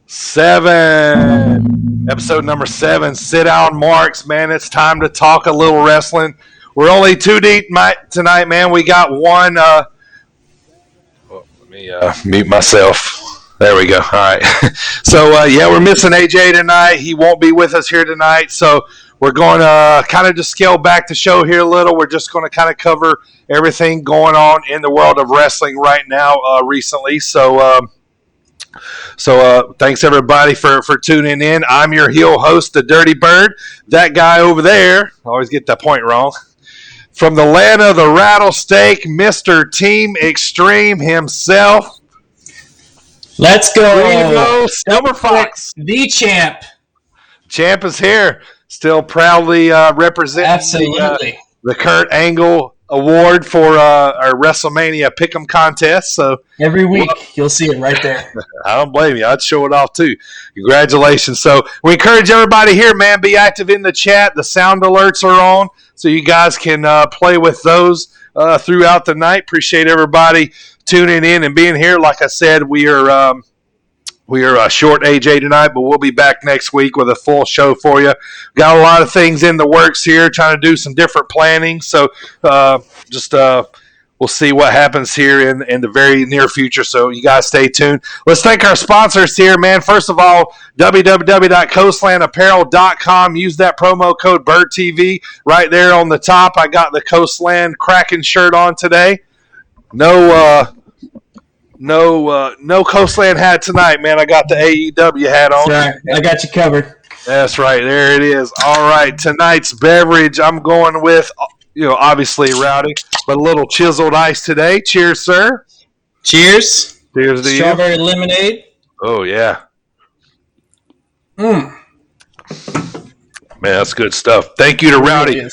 7. Episode number 7. Sit Down Marks, man. It's time to talk a little wrestling. We're only 2 deep tonight, man. We got one. Let me mute myself. There we go. All right. So, we're missing AJ tonight. He won't be with us here tonight. So, we're going to kind of just scale back the show here a little. We're just going to kind of cover everything going on in the world of wrestling right now recently. So thanks everybody for tuning in. I'm your heel host, the Dirty Bird. That guy over there, I always get that point wrong. From the land of the rattlesnake, Mr. Team Extreme himself. Let's go. Silver Fox. The champ. Champ is here. Still proudly representing the Kurt Angle Award for our WrestleMania Pick'em contest. So every week you'll see it right there. I don't blame you. I'd show it off too. Congratulations. So we encourage everybody here, man, be active in the chat. The sound alerts are on, so you guys can play with those throughout the night. Appreciate everybody tuning in and being here. Like I said, we are short AJ tonight, but we'll be back next week with a full show for you. Got a lot of things in the works here, trying to do some different planning. So we'll see what happens here in the very near future. So you guys stay tuned. Let's thank our sponsors here, man. First of all, www.coastlandapparel.com. Use that promo code BirdTV right there on the top. I got the Coastland Kraken shirt on today. No Coastland hat tonight, man. I got the AEW hat on. Sorry, I got you covered. That's right. There it is. All right. Tonight's beverage, I'm going with, obviously Rowdy, but a little chiseled ice today. Cheers, sir. Cheers. Cheers to you. Strawberry lemonade. Oh, yeah. Man, that's good stuff. Thank you to Rowdy.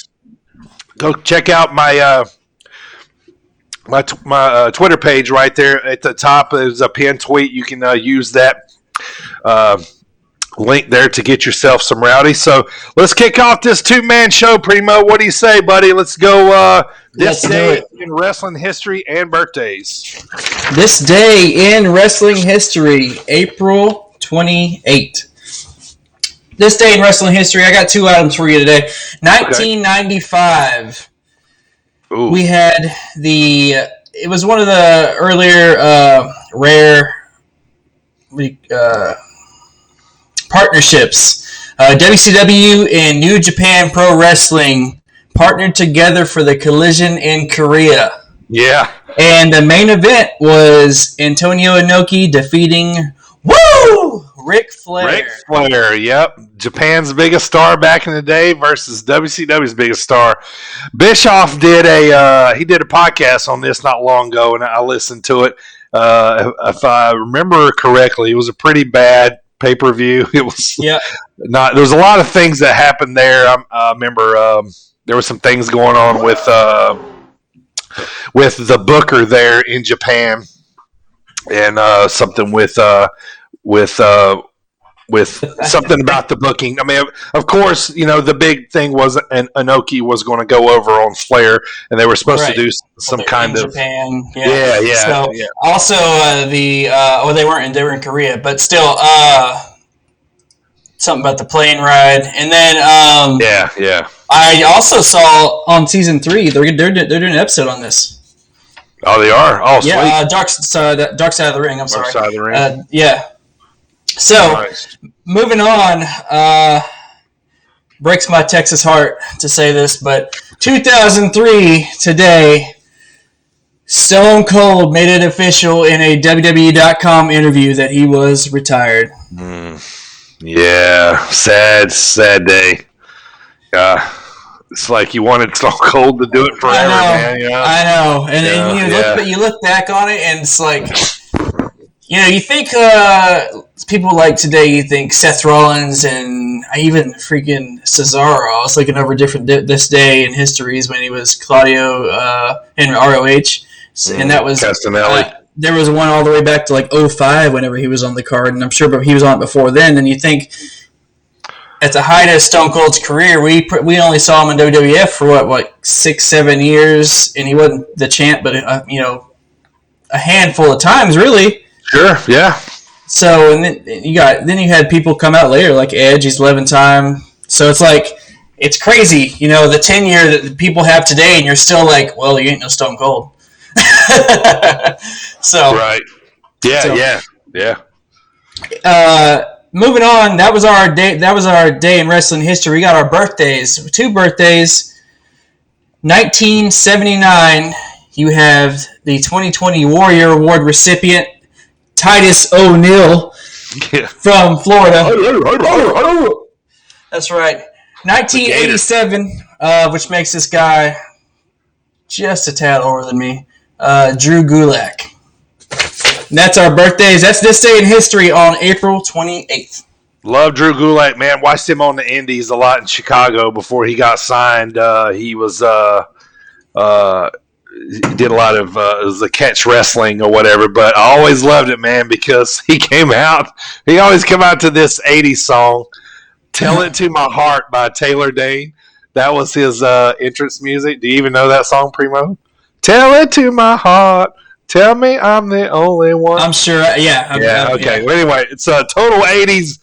Go check out my my Twitter page right there at the top. There's a pinned tweet. You can use that link there to get yourself some Rowdy. So let's kick off this two-man show, Primo. What do you say, buddy? Let's go this day in wrestling history and birthdays. This day in wrestling history, April 28. This day in wrestling history, I got 2 items for you today. 1995. Ooh. We had it was one of the earlier rare partnerships. WCW and New Japan Pro Wrestling partnered together for the Collision in Korea. Yeah. And the main event was Antonio Inoki defeating Ric Flair. Ric Flair, yep. Japan's biggest star back in the day versus WCW's biggest star. Bischoff did a podcast on this not long ago, and I listened to it. If I remember correctly, it was a pretty bad pay-per-view. It was not. There was a lot of things that happened there. I remember there were some things going on with the booker there in Japan, and something with something about the booking. I mean, of course, the big thing was Inoki was going to go over on Flair, and they were supposed to do some kind of Japan. Yeah. Also, they weren't. They were in Korea, but still, something about the plane ride, and then I also saw on season 3 they're doing an episode on this. Oh, they are. Oh, sweet. Yeah, Dark Side of the Ring. I'm sorry. Dark Side of the Ring. Yeah. So, moving on, breaks my Texas heart to say this, but 2003 today, Stone Cold made it official in a WWE.com interview that he was retired. Yeah, sad day. It's like you wanted Stone Cold to do it forever, man. I know. And you look back on it, and it's like, you think people like today, you think Seth Rollins and even freaking Cesaro. I was looking over this day in histories when he was Claudio in ROH. And that was Castanelli. There was one all the way back to like 2005 whenever he was on the card, and I'm sure he was on it before then. And you think at the height of Stone Cold's career, we only saw him in WWF for what 6-7 years, and he wasn't the champ, but a handful of times, really. Sure, yeah. So and then you had people come out later like Edge, he's 11-time. So it's like it's crazy, the tenure that people have today, and you're still like, well, you ain't no Stone Cold. So right, yeah. Moving on, that was our day. That was our day in wrestling history. We got our birthdays. 2 birthdays. 1979. You have the 2020 Warrior Award recipient Titus O'Neil from Florida. That's right. 1987, which makes this guy just a tad older than me. Drew Gulak. And that's our birthdays. That's this day in history on April 28th. Love Drew Gulak, man. Watched him on the Indies a lot in Chicago before he got signed. He was he did a lot of it was a catch wrestling or whatever. But I always loved it, man, because he always came out to this '80s song, "Tell It to My Heart" by Taylor Dane. That was his entrance music. Do you even know that song, Primo? Tell it to my heart. Tell me I'm the only one. I'm sure. Yeah. Okay. Yeah. Well, anyway, it's a total '80s,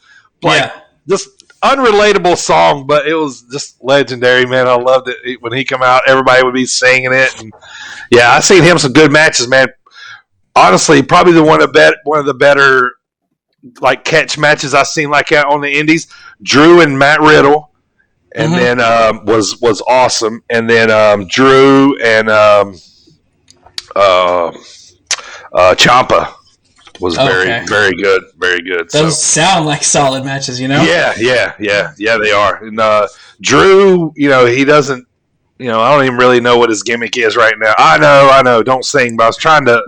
just unrelatable song, but it was just legendary, man. I loved it when he came out. Everybody would be singing it, and yeah, I seen him some good matches, man. Honestly, probably one of the better like catch matches I've seen like on the Indies. Drew and Matt Riddle, and then was awesome, and then Drew and Ciampa was very good, very good. Those sound like solid matches, Yeah, they are. And Drew, he doesn't, I don't even really know what his gimmick is right now. I know. Don't sing, but I was trying to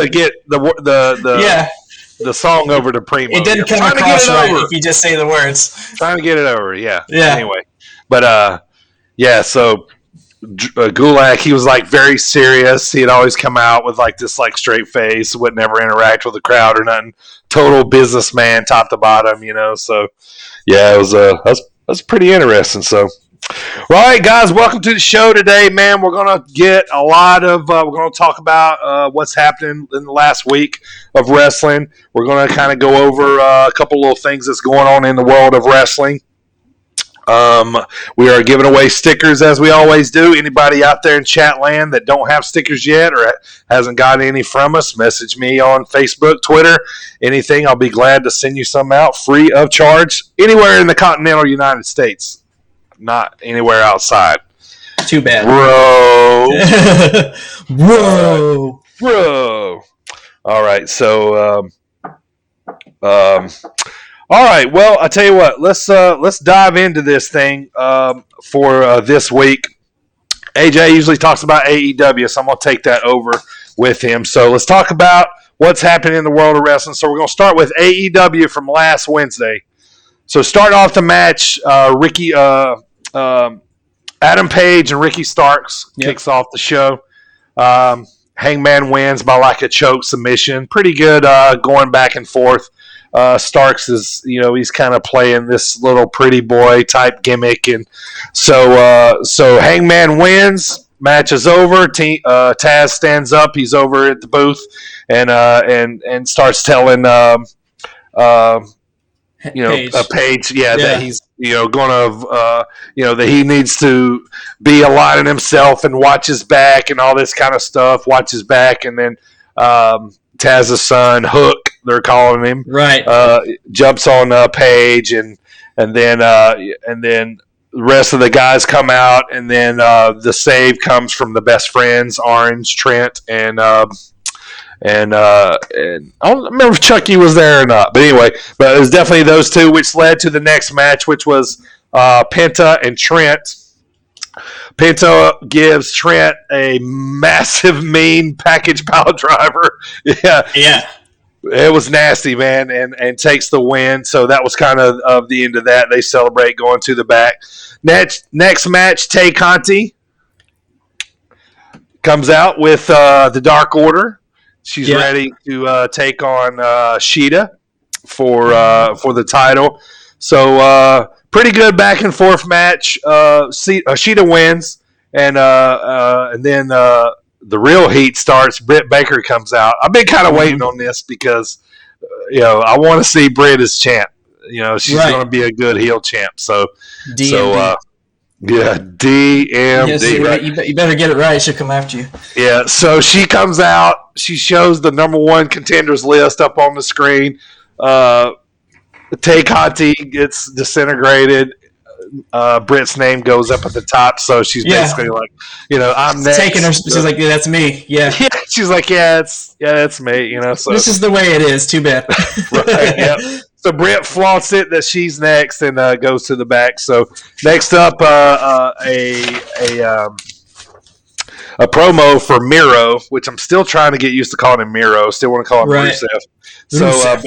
get the song over to Primo. It didn't come across right if you just say the words. Trying to get it over, yeah. Anyway, but so. Gulak, he was like very serious. He'd always come out with like this like straight face, would never interact with the crowd or nothing. Total businessman, top to bottom, So yeah, it was that's pretty interesting. So, all right, guys, welcome to the show today, man. We're gonna get a lot of we're gonna talk about what's happening in the last week of wrestling. We're gonna kind of go over a couple little things that's going on in the world of wrestling. We are giving away stickers as we always do. Anybody out there in chat land that don't have stickers yet or hasn't got any from us, message me on Facebook, Twitter, anything. I'll be glad to send you some out free of charge anywhere in the continental United States, not anywhere outside. Too bad. Bro. All right. So, all right, well, I tell you what, let's dive into this thing for this week. AJ usually talks about AEW, so I'm going to take that over with him. So let's talk about what's happening in the world of wrestling. So we're going to start with AEW from last Wednesday. So start off the match, Adam Page and Ricky Starks kicks off the show. Hangman wins by like a choke submission. Pretty good going back and forth. Starks is, he's kind of playing this little pretty boy type gimmick, and so Hangman wins. Match is over. Taz stands up. He's over at the booth and starts telling Page, that he's that he needs to be aligning himself and watch his back and all this kind of stuff. Watch his back, and then Taz's son Hook, they're calling him, right? Jumps on Page, and then the rest of the guys come out, and then the save comes from the best friends, Orange, Trent, and I don't remember if Chucky was there or not, but anyway, but it was definitely those two, which led to the next match, which was Penta and Trent. Penta gives Trent a massive mean package power driver. Yeah. It was nasty, man, and takes the win. So that was kind of the end of that. They celebrate going to the back. Next match, Tay Conti comes out with the Dark Order. She's ready to take on Sheeta for the title. So pretty good back and forth match. Sheeta wins, and then the real heat starts. Britt Baker comes out. I've been kind of waiting on this because I want to see Britt as champ. She's Right. going to be a good heel champ. So, DMD. yeah, DMD. Yes, right? You better get it right. She'll come after you. Yeah, so she comes out. She shows the number one contenders list up on the screen. Tay Conti gets disintegrated. Britt's name goes up at the top, so she's basically like, I'm next. Taking her, she's like, yeah, that's me. Yeah. Yeah, she's like, it's me. So this is the way it is. Too bad. right. Yep. So Britt flaunts it that she's next and goes to the back. So next up, a promo for Miro, which I'm still trying to get used to calling him Miro. Still want to call him Rusev. So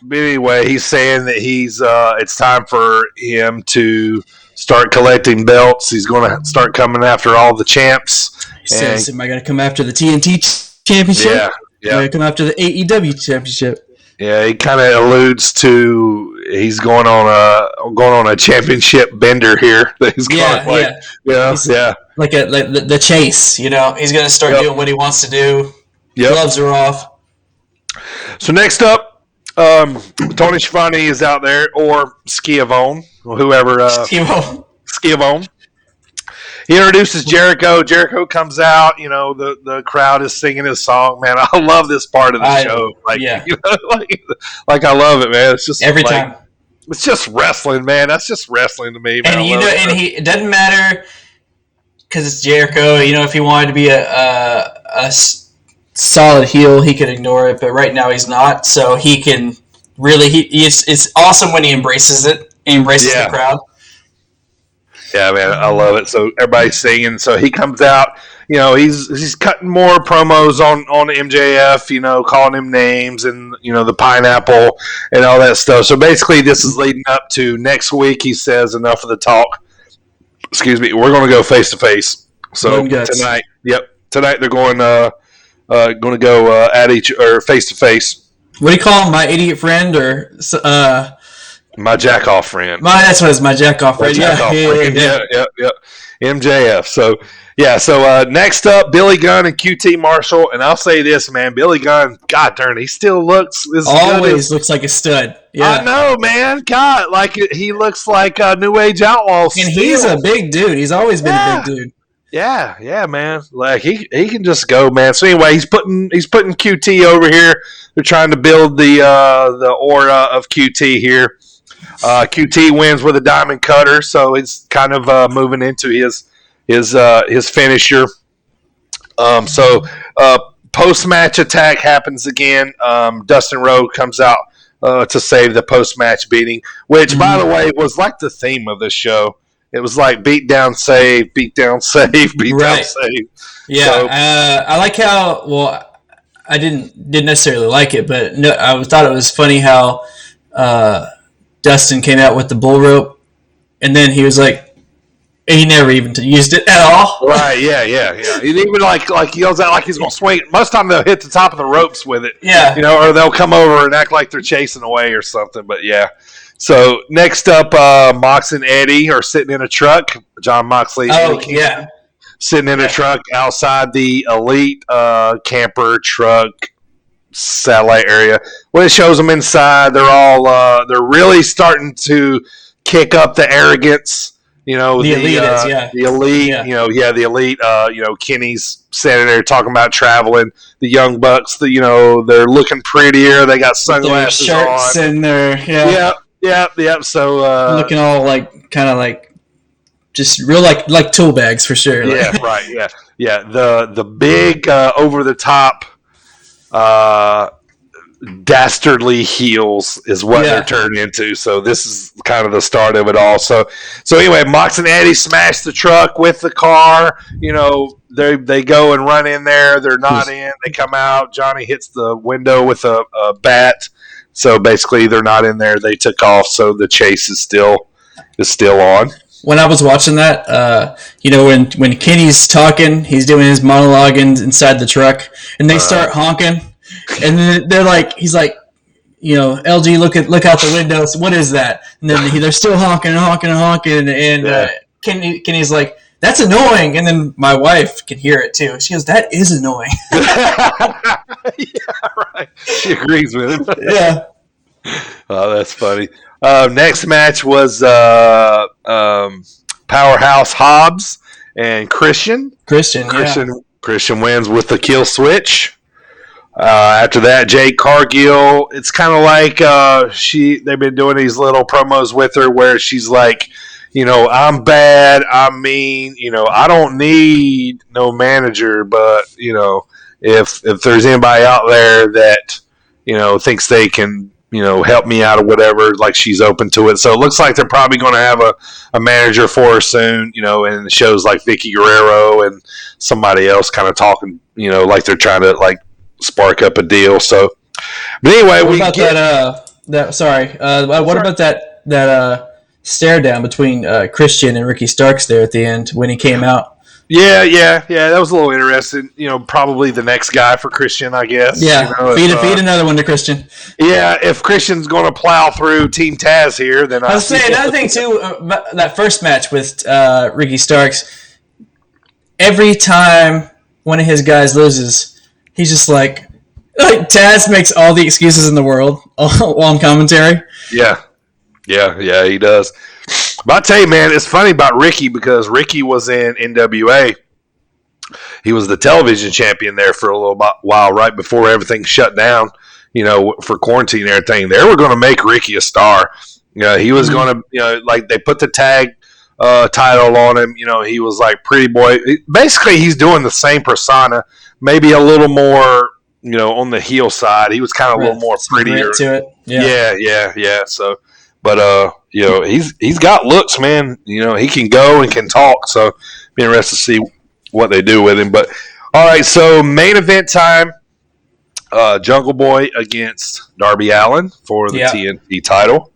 but anyway, he's saying that it's time for him to start collecting belts. He's going to start coming after all the champs. He says, am I going to come after the TNT championship? Yeah. Am I going to come after the AEW championship? Yeah, he kind of alludes to he's going on a championship bender here. He's yeah. Like the chase. He's going to start doing what he wants to do. Yep. Gloves are off. So next up, Tony Schiavone is out there, or Schiavone, or whoever. Schiavone. He introduces Jericho. Jericho comes out. The crowd is singing his song. Man, I love this part of the show. Like I love it, man. It's just every time. It's just wrestling, man. That's just wrestling to me, man. And it doesn't matter because it's Jericho. If he wanted to be a solid heel, he could ignore it, but right now he's not, so he can really it's awesome when he embraces it. He embraces the crowd. Yeah, man, I love it. So everybody's singing, so he comes out, he's cutting more promos on MJF, calling him names and the pineapple and all that stuff. So basically this is leading up to next week. He says enough of the talk. Excuse me, we're going to go face to face. So tonight they're going to go at each or face to face. What do you call him? My idiot friend or my jack off friend? That's what it's. My jack off friend. Yeah. MJF. So next up, Billy Gunn and QT Marshall. And I'll say this, man, Billy Gunn. God darn, he still looks looks like a stud. Yeah, I know, man. God, like he looks like a New Age outlaw. And he's a big dude. He's always been a big dude. Yeah, man. Like he can just go, man. So anyway, he's putting QT over here. They're trying to build the aura of QT here. QT wins with a diamond cutter, so he's kind of moving into his finisher. Post match attack happens again. Dustin Rhodes comes out to save the post match beating, which by the way was like the theme of this show. It was like beat down, save, beat down, save, beat down, save. Yeah, so, I like how. Well, I didn't necessarily like it, but no, I thought it was funny how Dustin came out with the bull rope, and then he was like, he never even used it at all. Right? Yeah. He even like yells out like he's gonna swing. Most of the time they'll hit the top of the ropes with it. Yeah. Or they'll come over and act like they're chasing away or something. But yeah. So next up, Mox and Eddie are sitting in a truck. John Moxley, Eddie sitting in a truck outside the Elite camper truck satellite area. When it shows them inside, they're all they're really starting to kick up the arrogance. The Elite, the Elite. Kenny's standing there talking about traveling. The Young Bucks, they're looking prettier. They got sunglasses their shirts on. And their Yep. So looking all kind of just real like tool bags for sure. Yeah, right. Yeah. The big over the top dastardly heels is what they're turning into. So this is kind of the start of it all. So anyway, Mox and Eddie smash the truck with the car. They go and run in there. They're not in. They come out. Johnny hits the window with a bat. So basically, they're not in there. They took off. So the chase is still on. When I was watching that, when Kenny's talking, he's doing his monologue inside the truck, and they start honking, and then he's like, LG, look out the window. So what is that? And then they're still honking, and Kenny's like, that's annoying. And then my wife can hear it too. She goes, that is annoying. Yeah, right. She agrees with him. Yeah. Oh, that's funny. Next match was Powerhouse Hobbs and Christian. Christian Wins with the kill switch. After that, Jade Cargill. It's kind of like they've been doing these little promos with her where she's like, I'm bad, I'm mean, I don't need no manager, but if there's anybody out there that thinks they can help me out or whatever, like she's open to it. So it looks like they're probably going to have a manager for her soon, and shows like Vicky Guerrero and somebody else kind of talking, like they're trying to like spark up a deal. So, but anyway, what about that stare down between Christian and Ricky Starks there at the end when he came out? Yeah, that was a little interesting. Probably the next guy for Christian, I guess. Yeah, feed another one to Christian. Yeah, if Christian's going to plow through Team Taz here, then I was saying another thing too. That first match with Ricky Starks, every time one of his guys loses, he's just like Taz makes all the excuses in the world on commentary. Yeah, he does. But I'll tell you, man, it's funny about Ricky because Ricky was in NWA. He was the television champion there for a little while right before everything shut down, for quarantine and everything. They were going to make Ricky a star. He was going to, like they put the tag title on him. He was like pretty boy. Basically, he's doing the same persona, maybe a little more, on the heel side. He was kind of a little more prettier. To it. Yeah. So, but he's got looks, man. He can go and can talk. So, be interested to see what they do with him. But all right, so main event time. Jungle Boy against Darby Allin for the TNT title.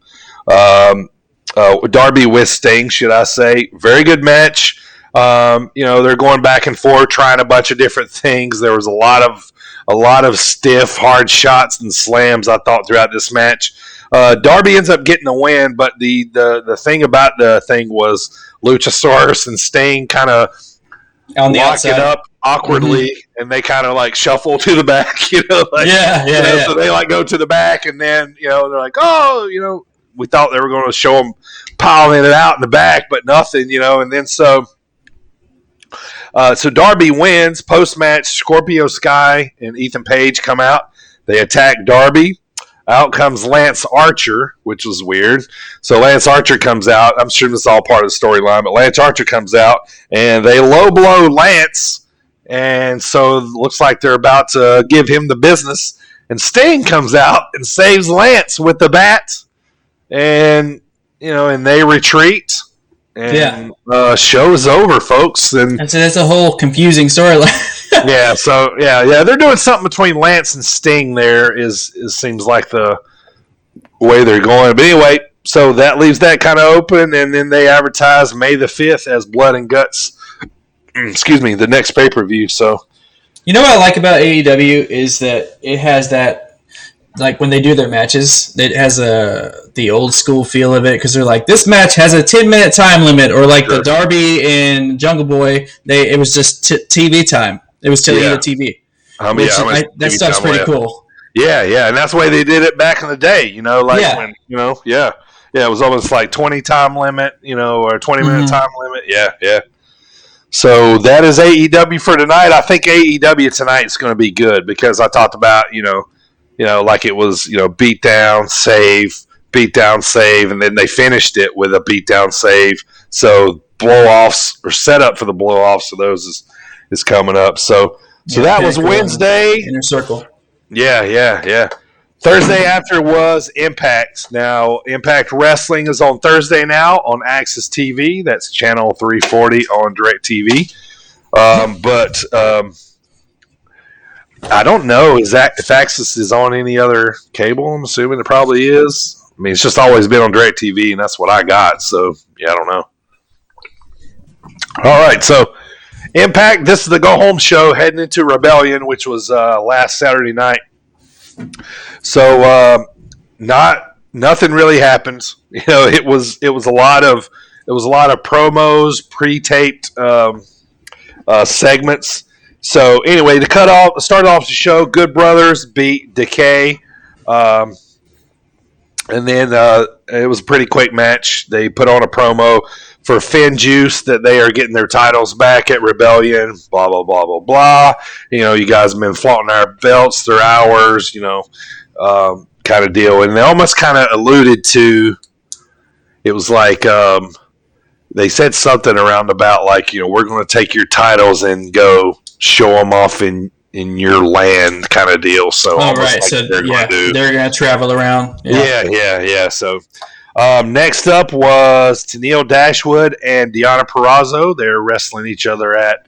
Darby with Sting, should I say? Very good match. They're going back and forth, trying a bunch of different things. There was a lot of stiff, hard shots and slams, I thought, throughout this match. Darby ends up getting the win, but the thing about the thing was Luchasaurus and Sting kind of lock it up awkwardly, and they kind of like shuffle to the back, So they like go to the back, and then they're like, oh, we thought they were going to show them piling it out in the back, but nothing, and then so Darby wins. Post match, Scorpio Sky and Ethan Page come out. They attack Darby. Out comes Lance Archer, which was weird. So Lance Archer comes out. I'm sure this is all part of the storyline, but Lance Archer comes out, and they low blow Lance, and so it looks like they're about to give him the business. And Sting comes out and saves Lance with the bat, and and they retreat. And show's over, folks. And that's a whole confusing storyline. they're doing something between Lance and Sting there seems like the way they're going. But anyway, so that leaves that kind of open, and then they advertise May the 5th as Blood and Guts. Excuse me, the next pay-per-view. So, what I like about AEW is that it has that, like when they do their matches, it has the old school feel of it, because they're like, this match has a 10-minute time limit, or like the Darby and Jungle Boy, it was just TV time. It was till the TV. That stuff's pretty cool. Yeah, and that's the way they did it back in the day. When it was almost like 20 time limit, or 20-minute time limit. Yeah. So that is AEW for tonight. I think AEW tonight is going to be good because I talked about like it was beat down, save, and then they finished it with a beat down, save. So blow-offs or set up for the blow-offs of those is coming up. So that was Wednesday. Inner Circle. Yeah. Thursday after was Impact. Now, Impact Wrestling is on Thursday now on Access TV. That's channel 340 on DirecTV. But I don't know if Access is on any other cable. I'm assuming it probably is. I mean, it's just always been on DirecTV, and that's what I got. So, I don't know. All right, so Impact, this is the go-home show heading into Rebellion, which was last Saturday night. So nothing really happened. It was a lot of There was a lot of promos, pre-taped segments. So anyway, to start off the show, Good Brothers beat Decay. And then it was a pretty quick match. They put on a promo for Finn Juice that they are getting their titles back at Rebellion, blah, blah, blah, blah, blah. You guys have been flaunting our belts, they're ours, kind of deal. And they almost kind of alluded to, it was like they said something around about like, we're going to take your titles and go show them off in your land kind of deal. So, right. Like so they're going to travel around. Yeah. So, next up was Tennille Dashwood and Deonna Purrazzo. They're wrestling each other at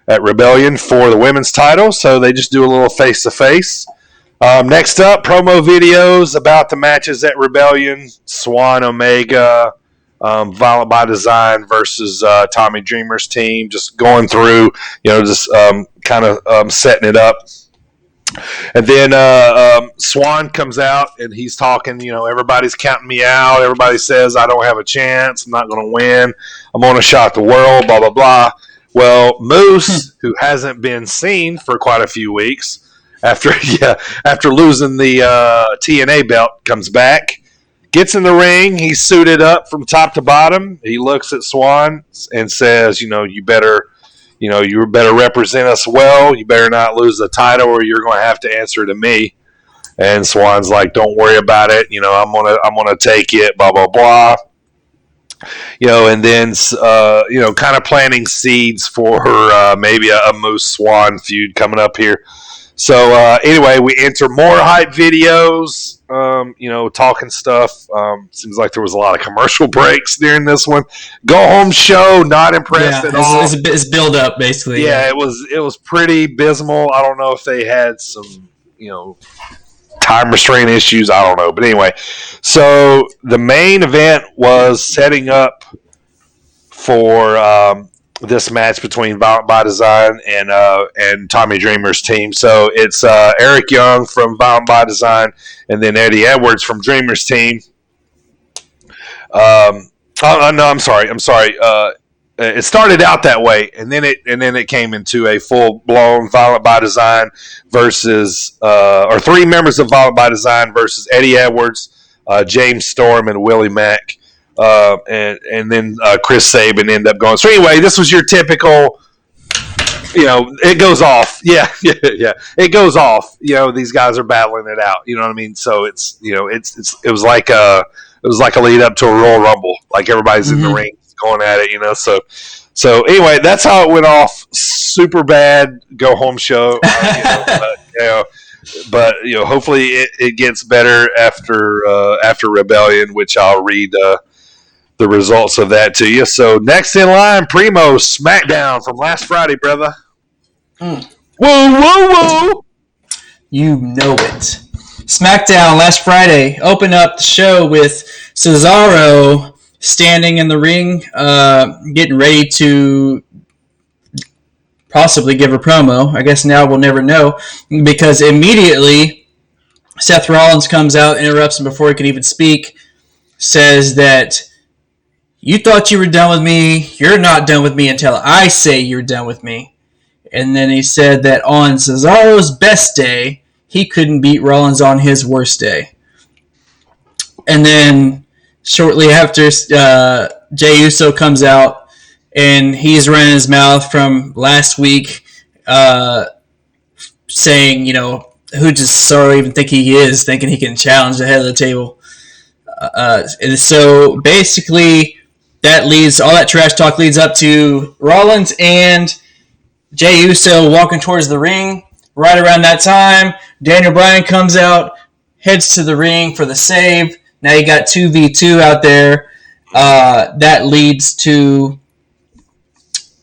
Rebellion for the women's title. So they just do a little face-to-face. Next up, promo videos about the matches at Rebellion. Swan Omega, Violent by Design versus Tommy Dreamer's team. Just going through, just kind of setting it up. And then Swan comes out and he's talking, everybody's counting me out. Everybody says I don't have a chance. I'm not going to win. I'm going to shock the world, blah, blah, blah. Well, Moose, who hasn't been seen for quite a few weeks after losing the TNA belt, comes back, gets in the ring. He's suited up from top to bottom. He looks at Swan and says, you better represent us well. You better not lose the title or you're going to have to answer to me. And Swan's like, don't worry about it. I'm going to take it, blah, blah, blah. And then, kind of planting seeds for maybe a Moose Swan feud coming up here. So, anyway, we enter more hype videos, talking stuff. Seems like there was a lot of commercial breaks during this one. Go home show, not impressed at all. It's build up, basically. Yeah, it was pretty abysmal. I don't know if they had some, time restraint issues. I don't know. But anyway, so the main event was setting up for this match between Violent by Design and Tommy Dreamer's team. So it's Eric Young from Violent by Design and then Eddie Edwards from Dreamer's team. No, I'm sorry. It started out that way, and then it came into a full blown Violent by Design versus or three members of Violent by Design versus Eddie Edwards, James Storm, and Willie Mack. And then Chris Sabin ended up going. So anyway, this was your typical, it goes off. Yeah. It goes off. These guys are battling it out. You know what I mean? So it was like a lead up to a Royal Rumble. Like everybody's in the ring going at it. So anyway, that's how it went off. Super bad go home show. But hopefully it gets better after Rebellion, which I'll read the results of that to you. So next in line, Primo SmackDown from last Friday, brother. Whoa, whoa, whoa! You know it. SmackDown last Friday opened up the show with Cesaro standing in the ring, getting ready to possibly give a promo. I guess now we'll never know, because immediately Seth Rollins comes out, interrupts him before he can even speak, says that you thought you were done with me. You're not done with me until I say you're done with me. And then he said that on Cesaro's best day, he couldn't beat Rollins on his worst day. And then shortly after, Jey Uso comes out, and he's running his mouth from last week, saying, who does Cesaro even think he is, thinking he can challenge the head of the table. And so basically, all that trash talk leads up to Rollins and Jey Uso walking towards the ring. Right around that time, Daniel Bryan comes out, heads to the ring for the save. Now you got 2v2 out there. That leads to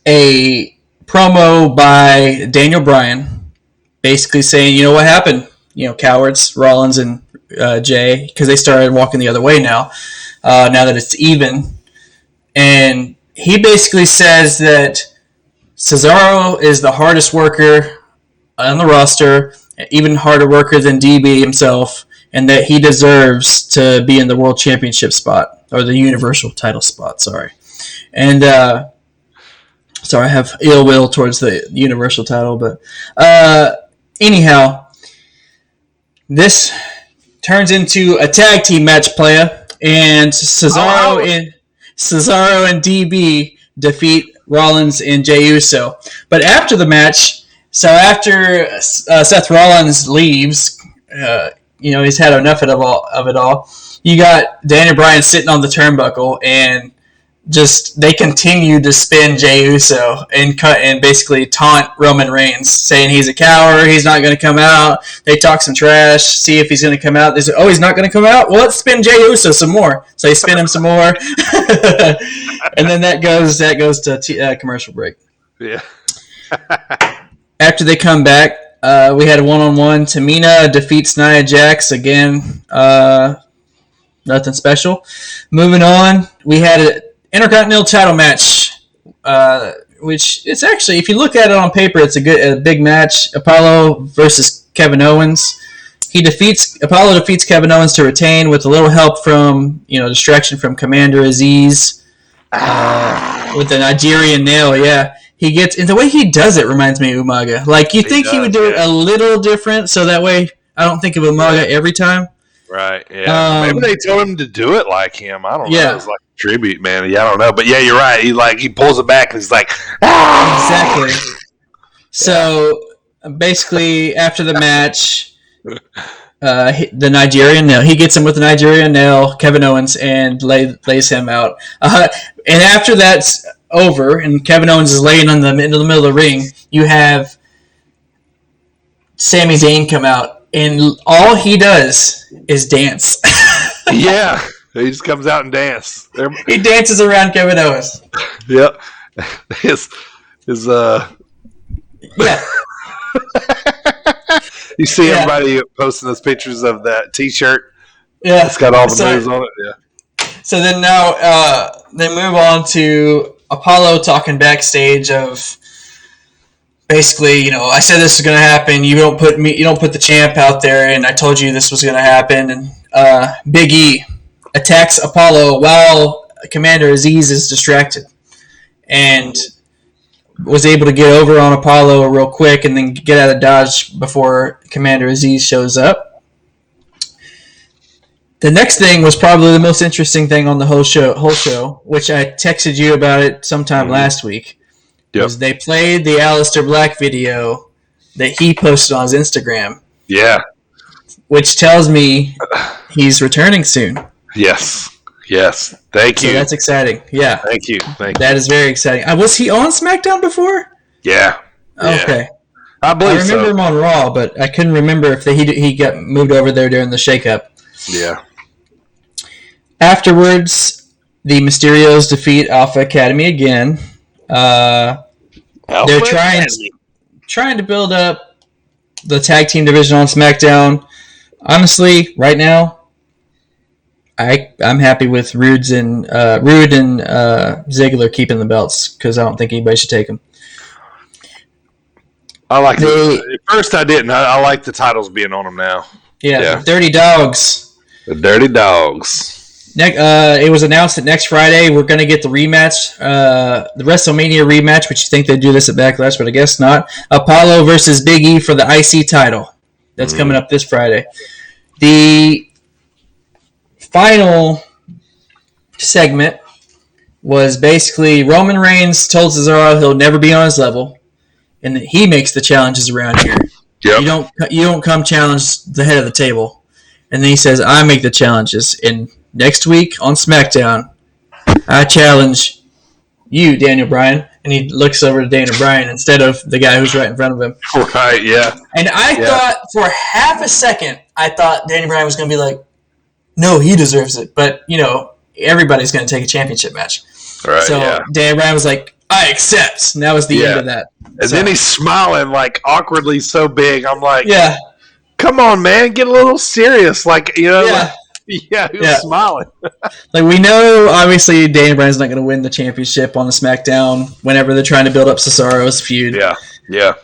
a promo by Daniel Bryan, basically saying, you know what happened? Cowards, Rollins and Jey, because they started walking the other way now that it's even. And he basically says that Cesaro is the hardest worker on the roster, even harder worker than DB himself, and that he deserves to be in the World Championship spot, or the Universal title spot, sorry. And, sorry, I have ill will towards the Universal title, but anyhow, this turns into a tag team match, playa, and Cesaro and DB defeat Rollins and Jey Uso. But after the match, so after Seth Rollins leaves, he's had enough of it all. You got Daniel Bryan sitting on the turnbuckle, and just they continue to spin Jey Uso and basically taunt Roman Reigns, saying he's a coward, he's not going to come out. They talk some trash, see if he's going to come out. They say, oh, he's not going to come out? Well, let's spin Jey Uso some more. So they spin him some more. And then that goes to commercial break. Yeah. After they come back, we had a one-on-one. Tamina defeats Nia Jax again. Nothing special. Moving on, we had an Intercontinental title match, which it's actually, if you look at it on paper, it's a big match. Apollo versus Kevin Owens. Apollo defeats Kevin Owens to retain with a little help from distraction from Commander Aziz with the Nigerian nail. Yeah, he gets, and the way he does it reminds me of Umaga. Like you think he would do it a little different, so that way I don't think of Umaga every time. Right. Yeah. Maybe they told him to do it like him. I don't know. Yeah. It was like a tribute, man. Yeah, I don't know. But yeah, you're right. He pulls it back and he's like, Exactly. So basically, after the match, the Nigerian nail. He gets him with the Nigerian nail, Kevin Owens, and lays him out. And after that's over, and Kevin Owens is laying in the middle of the ring, you have Sami Zayn come out. And all he does is dance. Yeah, he just comes out and dances. He dances around Kevin Owens. Yep. His Yeah. You see everybody posting those pictures of that T-shirt? Yeah. It's got all the moves on it. Yeah. So then now they move on to Apollo talking backstage of basically, I said this was going to happen. You don't put the champ out there, and I told you this was going to happen. And Big E attacks Apollo while Commander Aziz is distracted, and was able to get over on Apollo real quick, and then get out of dodge before Commander Aziz shows up. The next thing was probably the most interesting thing on the whole show, which I texted you about it sometime last week. Yep. Was they played the Aleister Black video that he posted on his Instagram. Yeah. Which tells me he's returning soon. Yes. Thank you. So that's exciting. Yeah. Thank you. That is very exciting. Was he on SmackDown before? Yeah. Okay. I believe so. I remember him on Raw, but I couldn't remember if he got moved over there during the shakeup. Yeah. Afterwards, the Mysterios defeat Alpha Academy again. They're trying to build up the tag team division on SmackDown. Honestly, right now, I'm happy with Rude and Ziggler keeping the belts because I don't think anybody should take them. I like it. At first, I didn't. I like the titles being on them now. Yeah. The Dirty Dogs. The Dirty Dogs. It was announced that next Friday we're going to get the rematch, the WrestleMania rematch, which you think they'd do this at Backlash, but I guess not. Apollo versus Big E for the IC title. That's coming up this Friday. The final segment was basically Roman Reigns told Cesaro he'll never be on his level, and that he makes the challenges around here. Yep. You don't come challenge the head of the table. And then he says, I make the challenges, and next week on SmackDown, I challenge you, Daniel Bryan. And he looks over to Daniel Bryan instead of the guy who's right in front of him. Right, yeah. And I thought for half a second, Daniel Bryan was going to be like, no, he deserves it. But, everybody's going to take a championship match. Right, so Daniel Bryan was like, I accept. And that was the end of that. And then he's smiling like awkwardly so big. I'm like, yeah. Come on, man, get a little serious. Like, who's smiling? Like, we know, obviously, Daniel Bryan's not going to win the championship on the SmackDown whenever they're trying to build up Cesaro's feud. Yeah.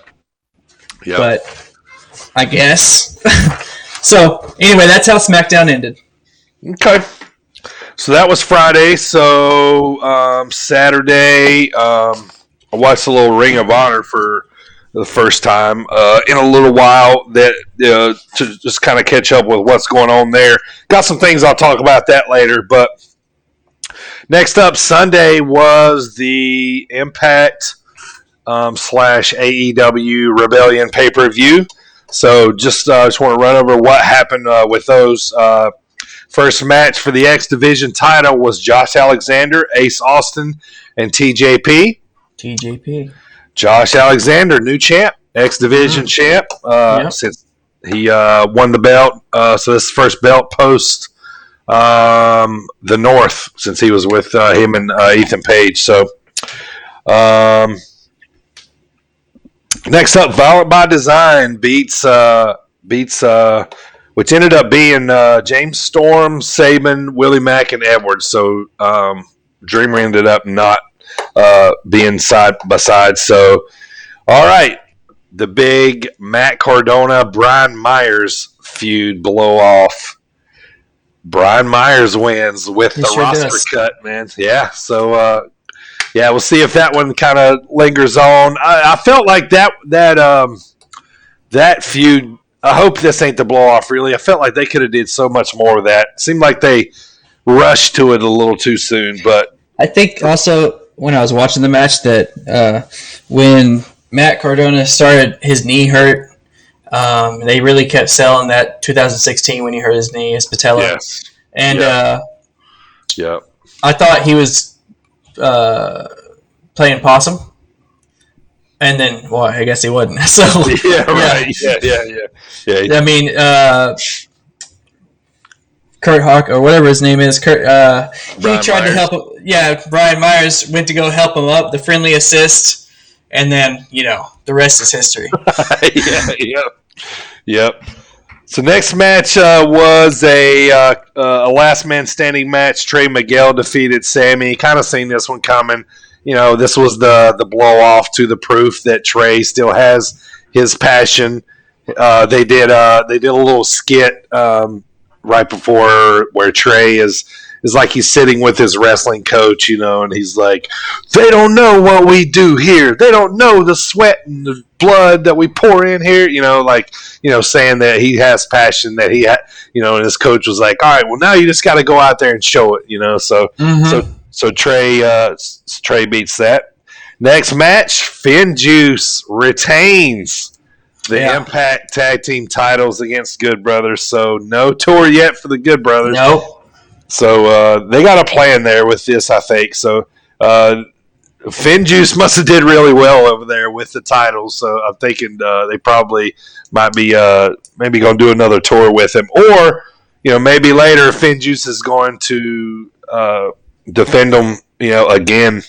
But I guess. So, Anyway, that's how SmackDown ended. Okay. So that was Friday. So Saturday, I watched a little Ring of Honor for the first time in a little while that to just kind of catch up with what's going on there. Got some things I'll talk about that later. But next up, Sunday was the Impact / AEW Rebellion pay-per-view. So just want to run over what happened with those. First match for the X Division title was Josh Alexander, Ace Austin, and TJP. Josh Alexander, new champ, X Division champ, since he won the belt. So this is the first belt post the North since he was with him and Ethan Page. So next up, Violent by Design beats which ended up being James Storm, Saban, Willie Mack, and Edwards. So Dreamer ended up not being side by side. So, all right, the big Matt Cardona, Brian Myers feud blow off. Brian Myers wins with the roster cut, man. Yeah, so we'll see if that one kind of lingers on. I felt like that feud. I hope this ain't the blow off. Really, I felt like they could have did so much more of that. Seemed like they rushed to it a little too soon. But I think also when I was watching the match that when Matt Cardona started, his knee hurt. They really kept selling that 2016 when he hurt his knee, his patella. Yes. And yeah. I thought he was playing possum. And then, well, I guess he wasn't. So yeah, right. Yeah. I mean, Kurt Hawk or whatever his name is. He tried to help him. Yeah, Brian Myers went to go help him up. The friendly assist, and then the rest is history. Yep. So next match was a last man standing match. Trey Miguel defeated Sammy. Kind of seen this one coming. This was the blow off to the proof that Trey still has his passion. They did a little skit right before where Trey is like he's sitting with his wrestling coach, and he's like, they don't know what we do here. They don't know the sweat and the blood that we pour in here, saying that he has passion that he had, and his coach was like, all right, well, now you just got to go out there and show it, So Trey beats that. Next match, Finn Juice retains the Impact Tag Team titles against Good Brothers. So no tour yet for the Good Brothers. Nope. So they got a plan there with this, I think. So Finn Juice must have did really well over there with the titles. So I'm thinking they probably might be maybe going to do another tour with him. Or, maybe later Finn Juice is going to defend them, again,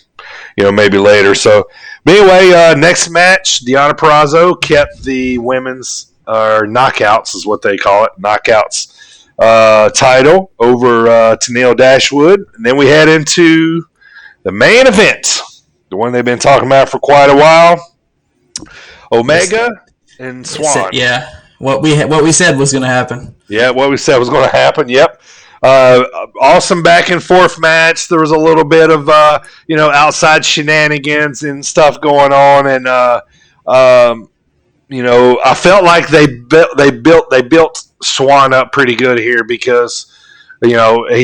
maybe later. So, but anyway, next match, Deonna Purrazzo kept the women's knockouts is what they call it, knockouts title over Tennille Dashwood, and then we head into the main event, the one they've been talking about for quite a while, Omega and Swan. Yeah, what we said was going to happen. Yeah, what we said was going to happen. Yep. Awesome back and forth match. There was a little bit of outside shenanigans and stuff going on, and I felt like they built Swan up pretty good here because he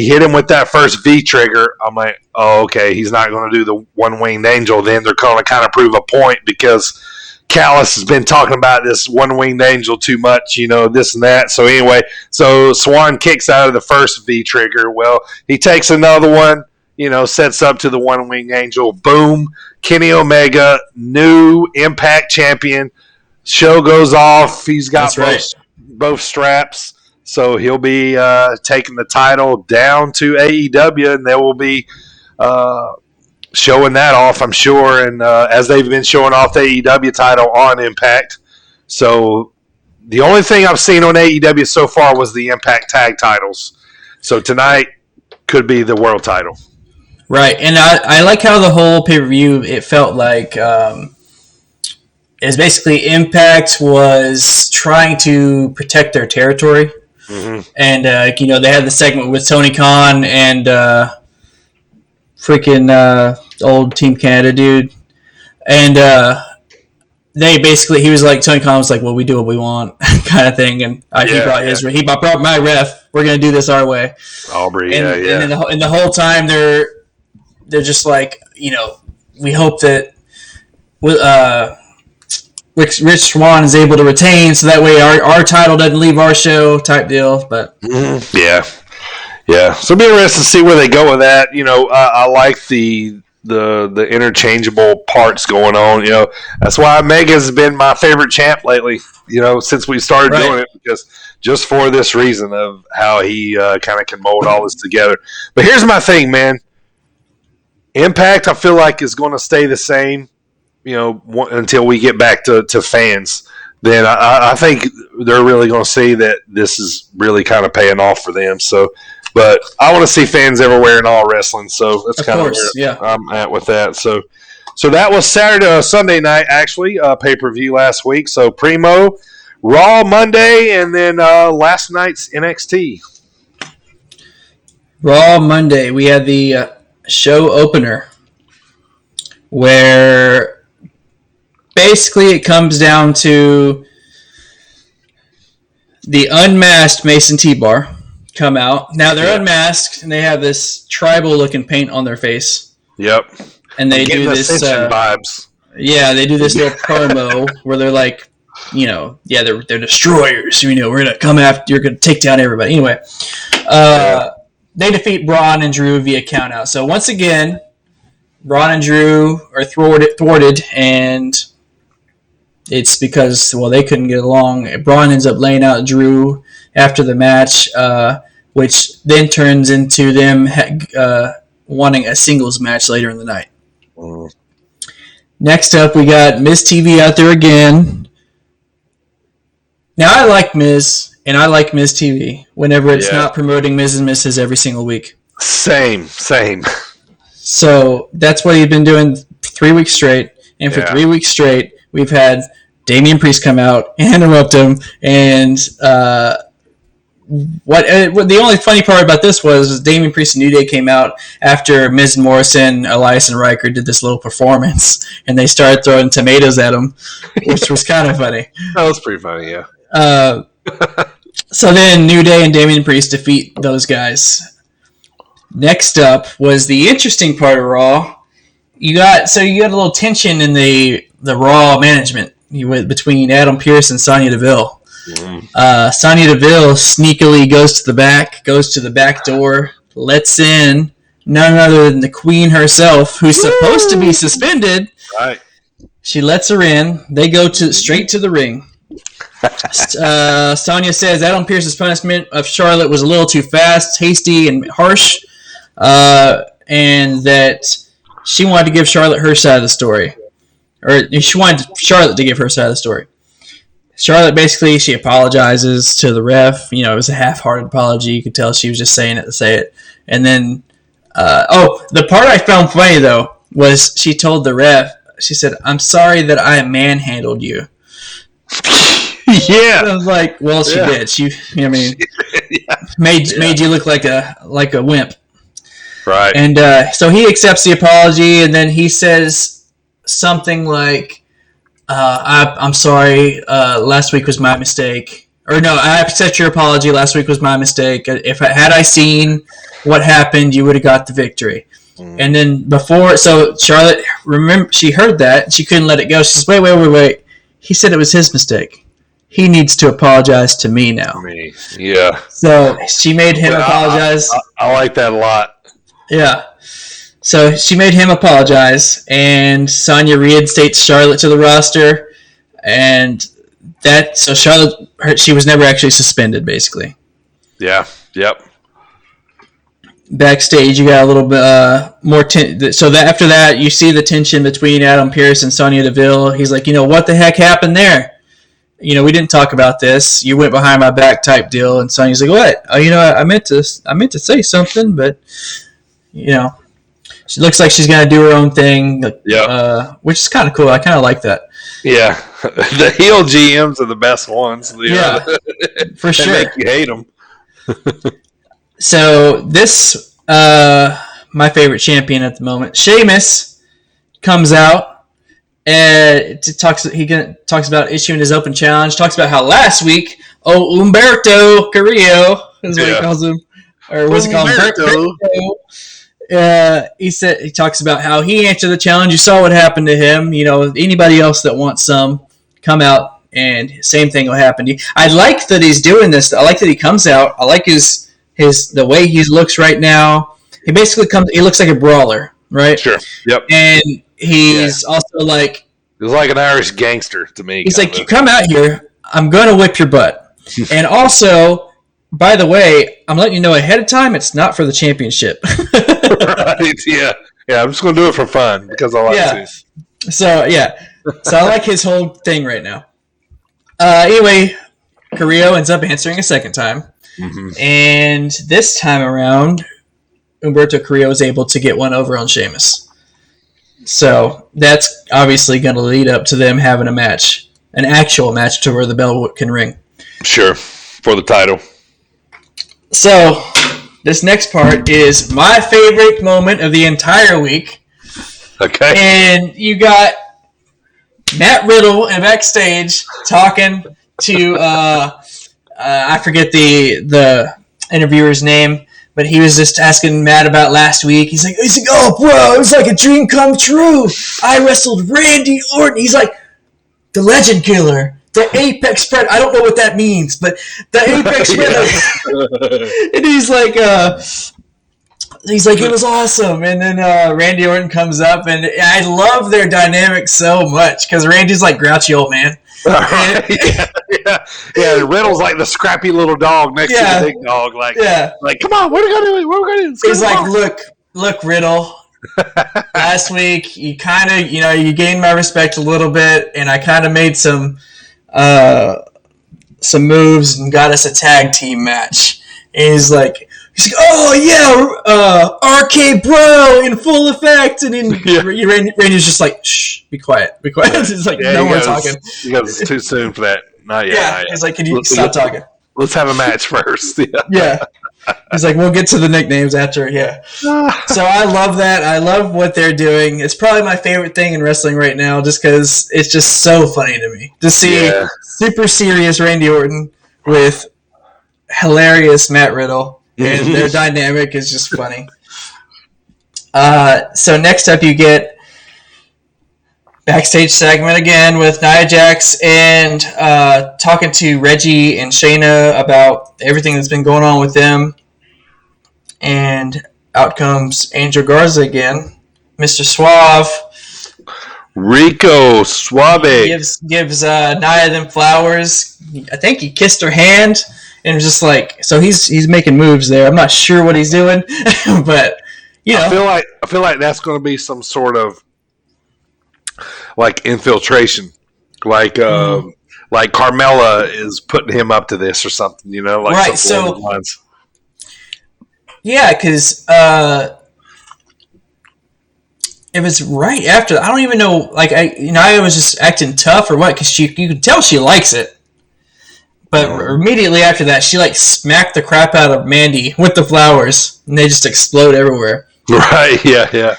hit him with that first V trigger. I'm like, oh, okay, he's not going to do the one winged angel. Then they're going to kind of prove a point because Callis has been talking about this one-winged angel too much, this and that. So anyway, Swan kicks out of the first V-trigger. Well, he takes another one, sets up to the one-winged angel. Boom. Kenny Omega, new Impact champion. Show goes off. He's got both straps. So he'll be taking the title down to AEW, and they will be showing that off, I'm sure, and as they've been showing off the AEW title on Impact. So the only thing I've seen on AEW so far was the Impact tag titles. So tonight could be the world title. Right, and I like how the whole pay-per-view, it felt like it's basically Impact was trying to protect their territory. And they had the segment with Tony Khan and old Team Canada dude, and he was like, Tony Khan was like, well, we do what we want kind of thing, and he brought my ref. We're gonna do this our way. Aubrey, and the whole time they're just like, we hope that Rich Swann is able to retain, so that way our title doesn't leave our show, type deal. But yeah. So it'll be interesting to see where they go with that. I like the interchangeable parts going on. That's why Mega's been my favorite champ lately. Since we started doing it, because just for this reason of how he kind of can mold all this together. But here's my thing, man. Impact, I feel like, is going to stay the same. Until we get back to fans, then I think they're really going to see that this is really kind of paying off for them. So, but I want to see fans everywhere in all wrestling. So that's kind of where I'm at with that. So that was Sunday night, actually, pay-per-view last week. So Primo, Raw Monday, and then last night's NXT. Raw Monday, we had the show opener where basically it comes down to the unmasked Mason T-Bar come out. Now they're unmasked and they have this tribal looking paint on their face. Yep. And they do this vibes. Yeah, they do this little promo where they're like, they're destroyers. We're gonna come after, you're gonna take down everybody. Anyway, they defeat Braun and Drew via countout. So once again, Braun and Drew are thwarted, and it's because, they couldn't get along. Braun ends up laying out Drew after the match, which then turns into them wanting a singles match later in the night. Next up, we got Miz TV out there again. Now, I like Miz, and I like Miz TV whenever it's not promoting Miz and Mrs. every single week. Same. So that's what he's been doing 3 weeks straight, and for 3 weeks straight, we've had Damian Priest come out and interrupt him, and the only funny part about this was Damian Priest and New Day came out after Miz and Morrison, Elias and Riker did this little performance, and they started throwing tomatoes at him, which was kind of funny. That was pretty funny, yeah. So then New Day and Damian Priest defeat those guys. Next up was the interesting part of Raw. You got a little tension in the Raw management between Adam Pearce and Sonya Deville. Sonya Deville sneakily goes to the back door, lets in none other than the Queen herself, who's supposed to be suspended. Right. She lets her in. They go straight to the ring. Sonya says Adam Pearce's punishment of Charlotte was a little too fast, hasty, and harsh, and that she wanted to give Charlotte her side of the story. Or she wanted Charlotte to give her side of the story. Charlotte, basically, she apologizes to the ref. It was a half-hearted apology. You could tell she was just saying it to say it. And then, the part I found funny, though, was she told the ref, she said, "I'm sorry that I manhandled you." Yeah. I was like, well, she did. She, made you look like a wimp. Right. And so he accepts the apology, and then he says something like, I'm sorry, last week was my mistake. Or no, I accept your apology, last week was my mistake. Had I seen what happened, you would have got the victory. And then so Charlotte, remember, she heard that, she couldn't let it go. She says, wait. He said it was his mistake. He needs to apologize to me now. Yeah. So she made him apologize. I like that a lot. Yeah. So she made him apologize, and Sonya reinstates Charlotte to the roster, and so Charlotte, she was never actually suspended, basically. Yeah. Yep. Backstage, you got a little bit more so after that, you see the tension between Adam Pearce and Sonya Deville. He's like, what the heck happened there? We didn't talk about this. You went behind my back, type deal. And Sonya's like, what? Oh, I meant to say something, but she looks like she's gonna do her own thing. Yeah. Which is kind of cool. I kind of like that. Yeah, the heel GMs are the best ones. Yeah, for sure. They make you hate them. So this, my favorite champion at the moment, Sheamus, comes out and talks about issuing his open challenge. Talks about how last week, Humberto Carrillo is what he calls him, or what's he called? Humberto. He talks about how he answered the challenge. You saw what happened to him. You know, anybody else that wants some, come out, and same thing will happen to you. I like that he's doing this. I like that he comes out. I like the way he looks right now. He basically he looks like a brawler, right? Sure. Yep. And he's also like, he's like an Irish gangster to me. He's like, you come out here, I'm gonna whip your butt. And also, by the way, I'm letting you know ahead of time, it's not for the championship. Right, yeah. I'm just gonna do it for fun because I like this. So I like his whole thing right now. Anyway, Carrillo ends up answering a second time, and this time around, Humberto Carrillo is able to get one over on Sheamus. So that's obviously going to lead up to them having a match, an actual match to where the bell can ring. Sure, for the title. So this next part is my favorite moment of the entire week. Okay. And you got Matt Riddle backstage talking to I forget the interviewer's name, but he was just asking Matt about last week. He's like, oh, bro, it was like a dream come true. I wrestled Randy Orton. He's like, the Legend Killer, the Apex Predator. I don't know what that means, but the Apex Predator. And he's like, it was awesome. And then Randy Orton comes up, and I love their dynamic so much because Randy's like grouchy old man. Yeah. Riddle's like the scrappy little dog next to the big dog. Like, come on, what are we gonna do? What are we gonna do? He's like, look, Riddle. Last week, you kind of, you gained my respect a little bit, and I kind of made some moves and got us a tag team match. And he's like, oh yeah, RK Bro in full effect, and then Randy's just like, shh, be quiet. It's like no more talking. You guys, it's too soon for that. Not yet. Yeah, he's like, can you stop talking? Let's have a match first. Yeah. He's like, we'll get to the nicknames after. Yeah. So I love that. I love what they're doing. It's probably my favorite thing in wrestling right now, just because it's just so funny to me to see super serious Randy Orton with hilarious Matt Riddle, and their dynamic is just funny. So next up, you get backstage segment again with Nia Jax and talking to Reggie and Shayna about everything that's been going on with them. And out comes Angel Garza again, Mr. Suave. Rico Suave gives Nia them flowers. I think he kissed her hand, and was just like, so he's making moves there. I'm not sure what he's doing, but I feel like that's going to be some sort of like infiltration, like Carmella is putting him up to this or something, like right. So yeah, because it was right after. I don't even know. Like I was just acting tough or what? Because you can tell she likes it. But immediately after that, she like smacked the crap out of Mandy with the flowers, and they just explode everywhere. Right. Yeah.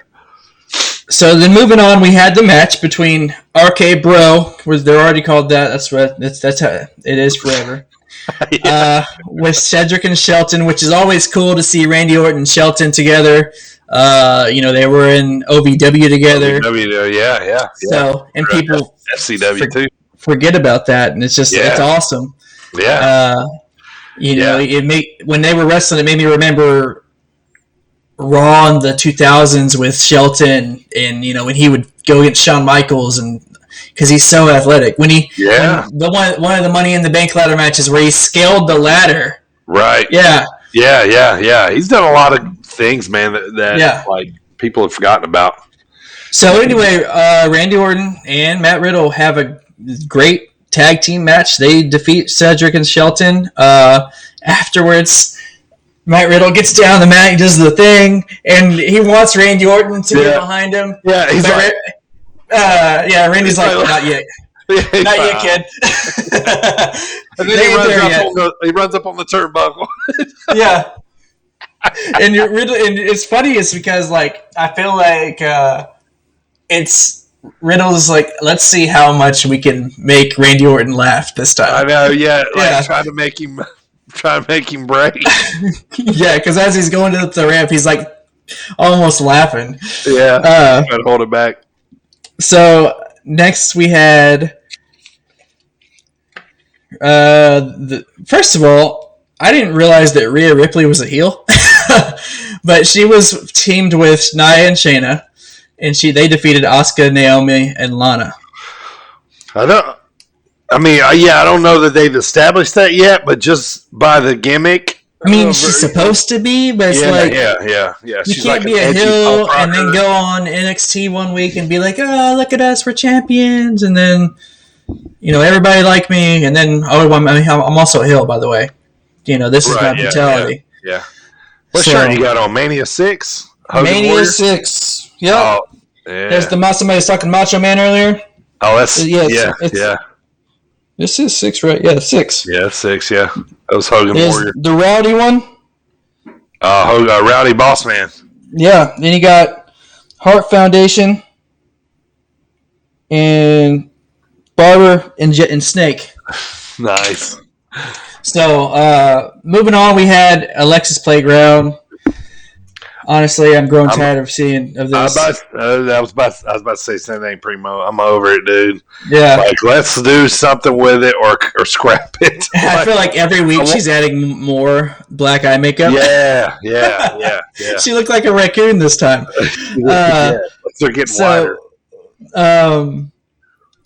So then moving on, we had the match between RK Bro, was they're already called that. That's how it is forever. With Cedric and Shelton, which is always cool to see Randy Orton and Shelton together. They were in OVW together. OVW, yeah. So and people FCW too. Forget about that, and it's just it's awesome. Yeah. When they were wrestling, it made me remember Raw in the 2000s with Shelton, and when he would go against Shawn Michaels, and because he's so athletic. When one of the Money in the Bank ladder matches where he scaled the ladder. Right. Yeah. He's done a lot of things, man, that like people have forgotten about. So anyway, Randy Orton and Matt Riddle have a great tag team match. They defeat Cedric and Shelton. Afterwards, Matt Riddle gets down the mat, he does the thing, and he wants Randy Orton to get behind him. Yeah, he's Randy's like, not yet. Not yet, kid. And then he runs up on the turnbuckle. Yeah. And it's funny is because like I feel like it's Riddle's like, let's see how much we can make Randy Orton laugh this time. I know, yeah. Like trying to make him break. Yeah, because as he's going to the ramp, he's like almost laughing. Yeah, trying to hold it back. So next we had first of all, I didn't realize that Rhea Ripley was a heel, but she was teamed with Nia and Shayna, and they defeated Asuka, Naomi, and Lana. I don't know that they've established that yet, but just by the gimmick. I mean, she's supposed to be, but it's yeah. You She's can't like be a heel and then go on NXT one week and be like, oh, look at us, we're champions, and then, everybody like me, and then, I'm also a heel, by the way. This is my mentality. Yeah. What shirt you got on? Mania 6? Mania 6. Yep. Oh, yeah. There's somebody talking Macho Man earlier. Oh, that's yeah. This is 6, right? Yeah, 6. Yeah, 6. Yeah, that was Hogan Warrior. The Rowdy one. Rowdy Boss Man. Yeah, then you got Hart Foundation and Barber and Snake. Nice. So, moving on, we had Alexis Playground. Honestly, I'm growing tired of seeing this. I was about to say the same thing, Primo. I'm over it, dude. Yeah. Like, let's do something with it or scrap it. I feel like every week she's adding more black eye makeup. Yeah. She looked like a raccoon this time. They're getting wider.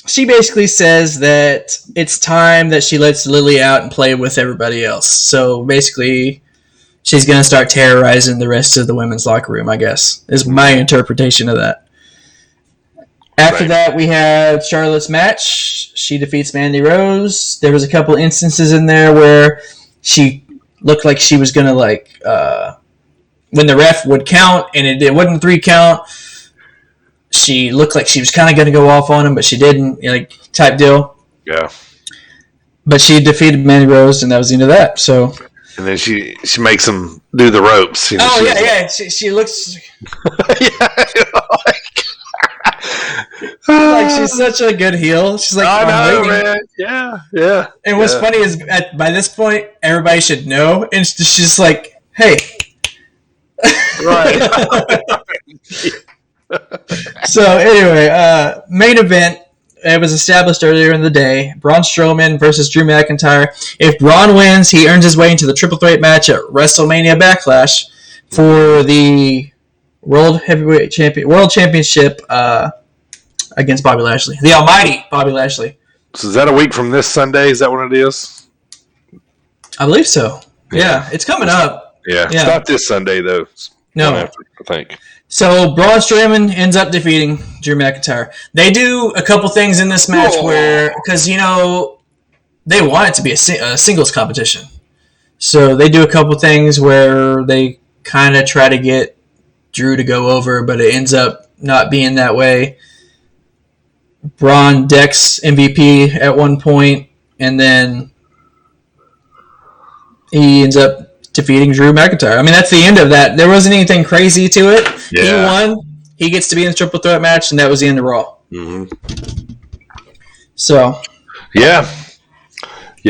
She basically says that it's time that she lets Lily out and play with everybody else. So basically, she's going to start terrorizing the rest of the women's locker room, I guess, is my interpretation of that. After that, we had Charlotte's match. She defeats Mandy Rose. There was a couple instances in there where she looked like she was going to, when the ref would count and it wasn't 3 count, she looked like she was kind of going to go off on him, but she didn't, type deal. Yeah. But she defeated Mandy Rose, and that was the end of that. So. And then she makes him do the ropes. She looks like she's such a good heel. She's like, I know, man. Yeah. And what's funny is by this point, everybody should know, and she's just like, hey. Right. So anyway, main event. It was established earlier in the day. Braun Strowman versus Drew McIntyre. If Braun wins, he earns his way into the Triple Threat match at WrestleMania Backlash for the World Championship against Bobby Lashley, the Almighty Bobby Lashley. So is that a week from this Sunday? Is that what it is? I believe so. Yeah, it's coming up. Yeah, it's not this Sunday though. No, I think. So Braun Strowman ends up defeating Drew McIntyre. They do a couple things in this match because they want it to be a singles competition. So they do a couple things where they kind of try to get Drew to go over, but it ends up not being that way. Braun decks MVP at one point, and then he ends up defeating Drew McIntyre. I mean, that's the end of that. There wasn't anything crazy to it. Yeah. He won. He gets to be in the Triple Threat match, and that was the end of Raw. Mm-hmm. So. Yeah,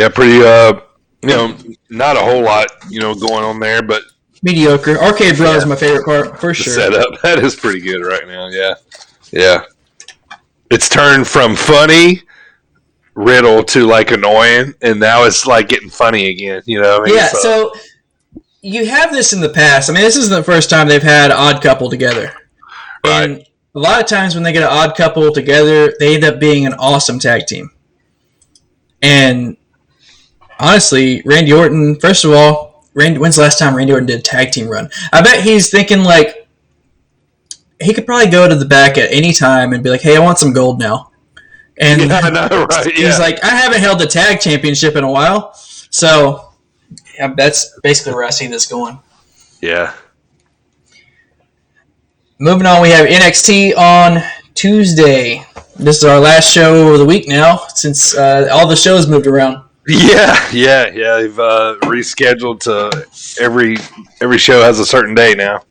pretty, not a whole lot, going on there, but. Mediocre. Arcade Bro is my favorite part, for sure. Setup. That is pretty good right now, yeah. It's turned from funny Riddle to, annoying, and now it's, getting funny again, Yeah, so you have this in the past. I mean, this isn't the first time they've had Odd Couple together. Right. And a lot of times when they get an Odd Couple together, they end up being an awesome tag team. And honestly, Randy Orton, first of all, when's the last time Randy Orton did a tag team run? I bet he's thinking, he could probably go to the back at any time and be like, hey, I want some gold now. And I know, right? He's like, I haven't held the tag championship in a while. So that's basically where I see this going. Yeah. Moving on, we have NXT on Tuesday. This is our last show of the week now, since all the shows moved around. Yeah. They've rescheduled to every show has a certain day now.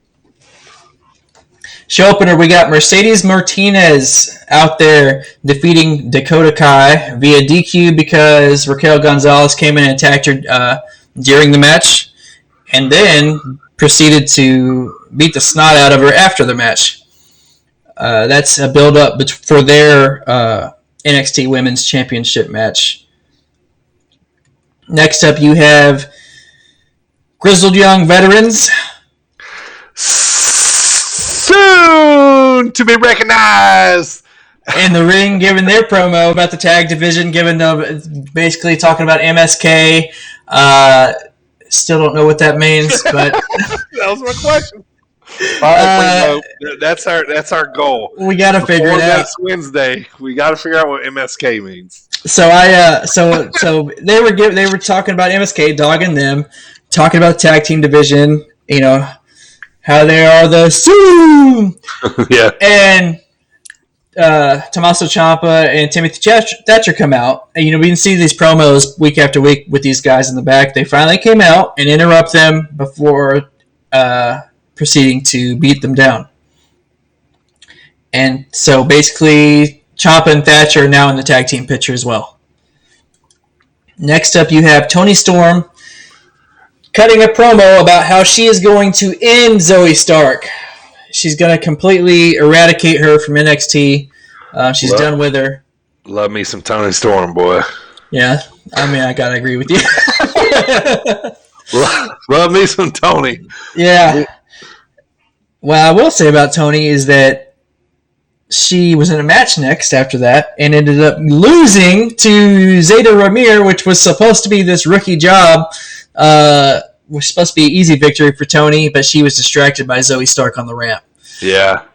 Show opener, we got Mercedes Martinez out there defeating Dakota Kai via DQ because Raquel Gonzalez came in and attacked her during the match, and then proceeded to beat the snot out of her after the match. That's a build-up for their NXT Women's Championship match. Next up, you have Grizzled Young Veterans. Soon to be recognized. In the ring, giving their promo about the tag division, basically talking about MSK. Still don't know what that means, but that was my question. That's our goal. We got to figure it out. Next Wednesday, we got to figure out what MSK means. So so they were talking about MSK, dogging them, talking about the tag team division. You know how they are the soon. Yeah. And Tommaso Ciampa and Timothy Thatcher come out, and we can see these promos week after week with these guys in the back. They finally came out and interrupt them before proceeding to beat them down. And so basically, Ciampa and Thatcher are now in the tag team picture as well. Next up, you have Toni Storm cutting a promo about how she is going to end Zoe Stark. She's going to completely eradicate her from NXT. She's done with her. Love me some Toni Storm, boy. Yeah, I mean, I got to agree with you. Love me some Toni. Yeah. What I will say about Toni is that she was in a match next after that and ended up losing to Zayda Ramir, which was supposed to be this rookie job. Was supposed to be an easy victory for Toni, but she was distracted by Zoe Stark on the ramp. Yeah.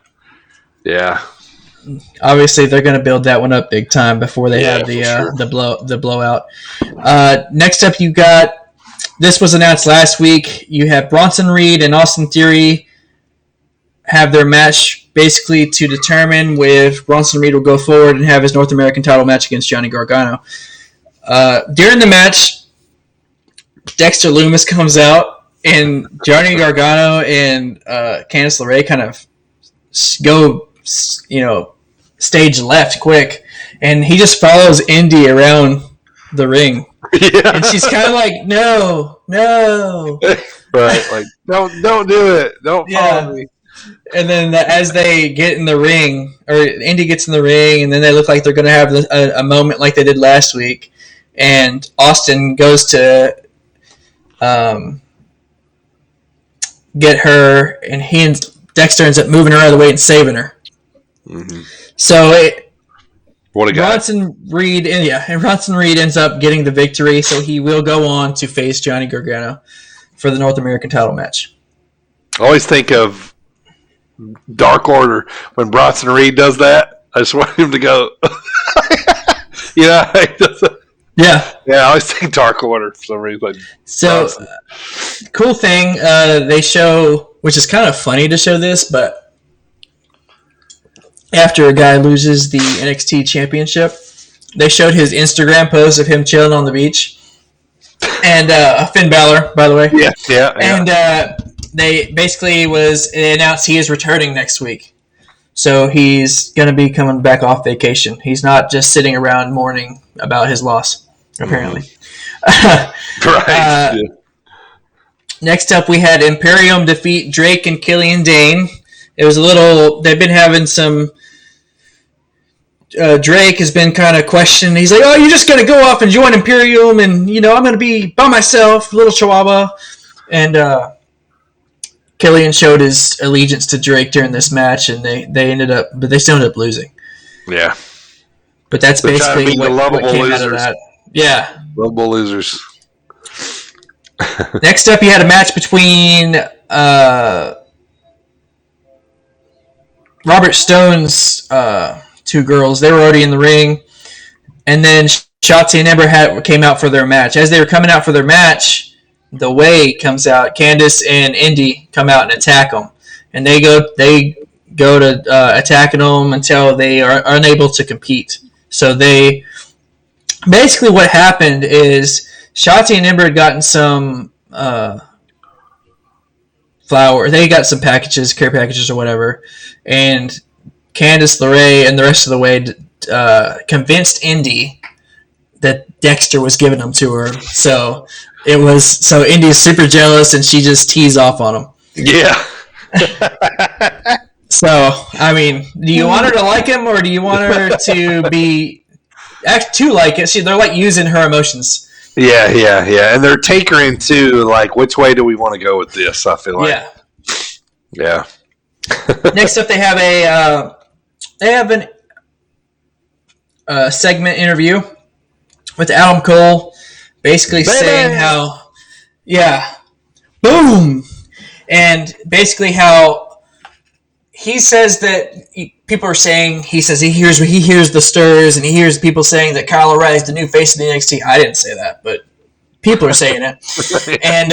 Obviously, they're going to build that one up big time before they have the blowout. Next up, you got, this was announced last week. You have Bronson Reed and Austin Theory have their match basically to determine if Bronson Reed will go forward and have his North American title match against Johnny Gargano. During the match, Dexter Lumis comes out, and Johnny Gargano and Candice LeRae kind of go, stage left quick, and he just follows Indy around the ring. Yeah. And she's kind of like, no. Right, like, don't do it. Don't follow me. And then as they get in the ring, or Indy gets in the ring, and then they look like they're going to have a moment like they did last week, and Austin goes to get her, and Dexter ends up moving her out of the way and saving her. Mm-hmm. So what a guy. Bronson Reed ends up getting the victory, so he will go on to face Johnny Gargano for the North American title match. I always think of Dark Order when Bronson Reed does that. I just want him to go. He does it. Yeah, I always think Dark Order for some reason. So, cool thing, they show, which is kind of funny to show this, but after a guy loses the NXT championship, they showed his Instagram post of him chilling on the beach. And Finn Balor, by the way. Yeah. And they basically announced he is returning next week. So he's going to be coming back off vacation. He's not just sitting around mourning about his loss. Apparently. Right. Next up, we had Imperium defeat Drake and Killian Dane. It was they've been having some, Drake has been kind of questioned. He's like, oh, you're just going to go off and join Imperium, and, I'm going to be by myself, little chihuahua. And Killian showed his allegiance to Drake during this match, and they still ended up losing. Yeah. But that's basically what came losers. Out of that. Yeah. Lovable losers. Next up, you had a match between Robert Stone's two girls. They were already in the ring. And then Shotzi and Ember came out for their match. As they were coming out for their match, The Way comes out. Candice and Indy come out and attack them. And they go to attacking them until they are unable to compete. So they basically what happened is Shotzi and Ember had gotten some flour. They got some packages, care packages or whatever, and Candice LeRae and the rest of the way convinced Indy that Dexter was giving them to her. So Indy's super jealous, and she just teased off on him. Yeah. So, I mean, do you want her to like him, or do you want her to like it? They're like using her emotions. Yeah, and they're tinkering too. Like, which way do we want to go with this? I feel like. Yeah. Next up, they have a segment interview with Adam Cole, basically saying how, boom, and basically how he says that people are saying, he says he hears the stirs, and he hears people saying that Kyle O'Reilly's the new face of the NXT. I didn't say that, but people are saying it. And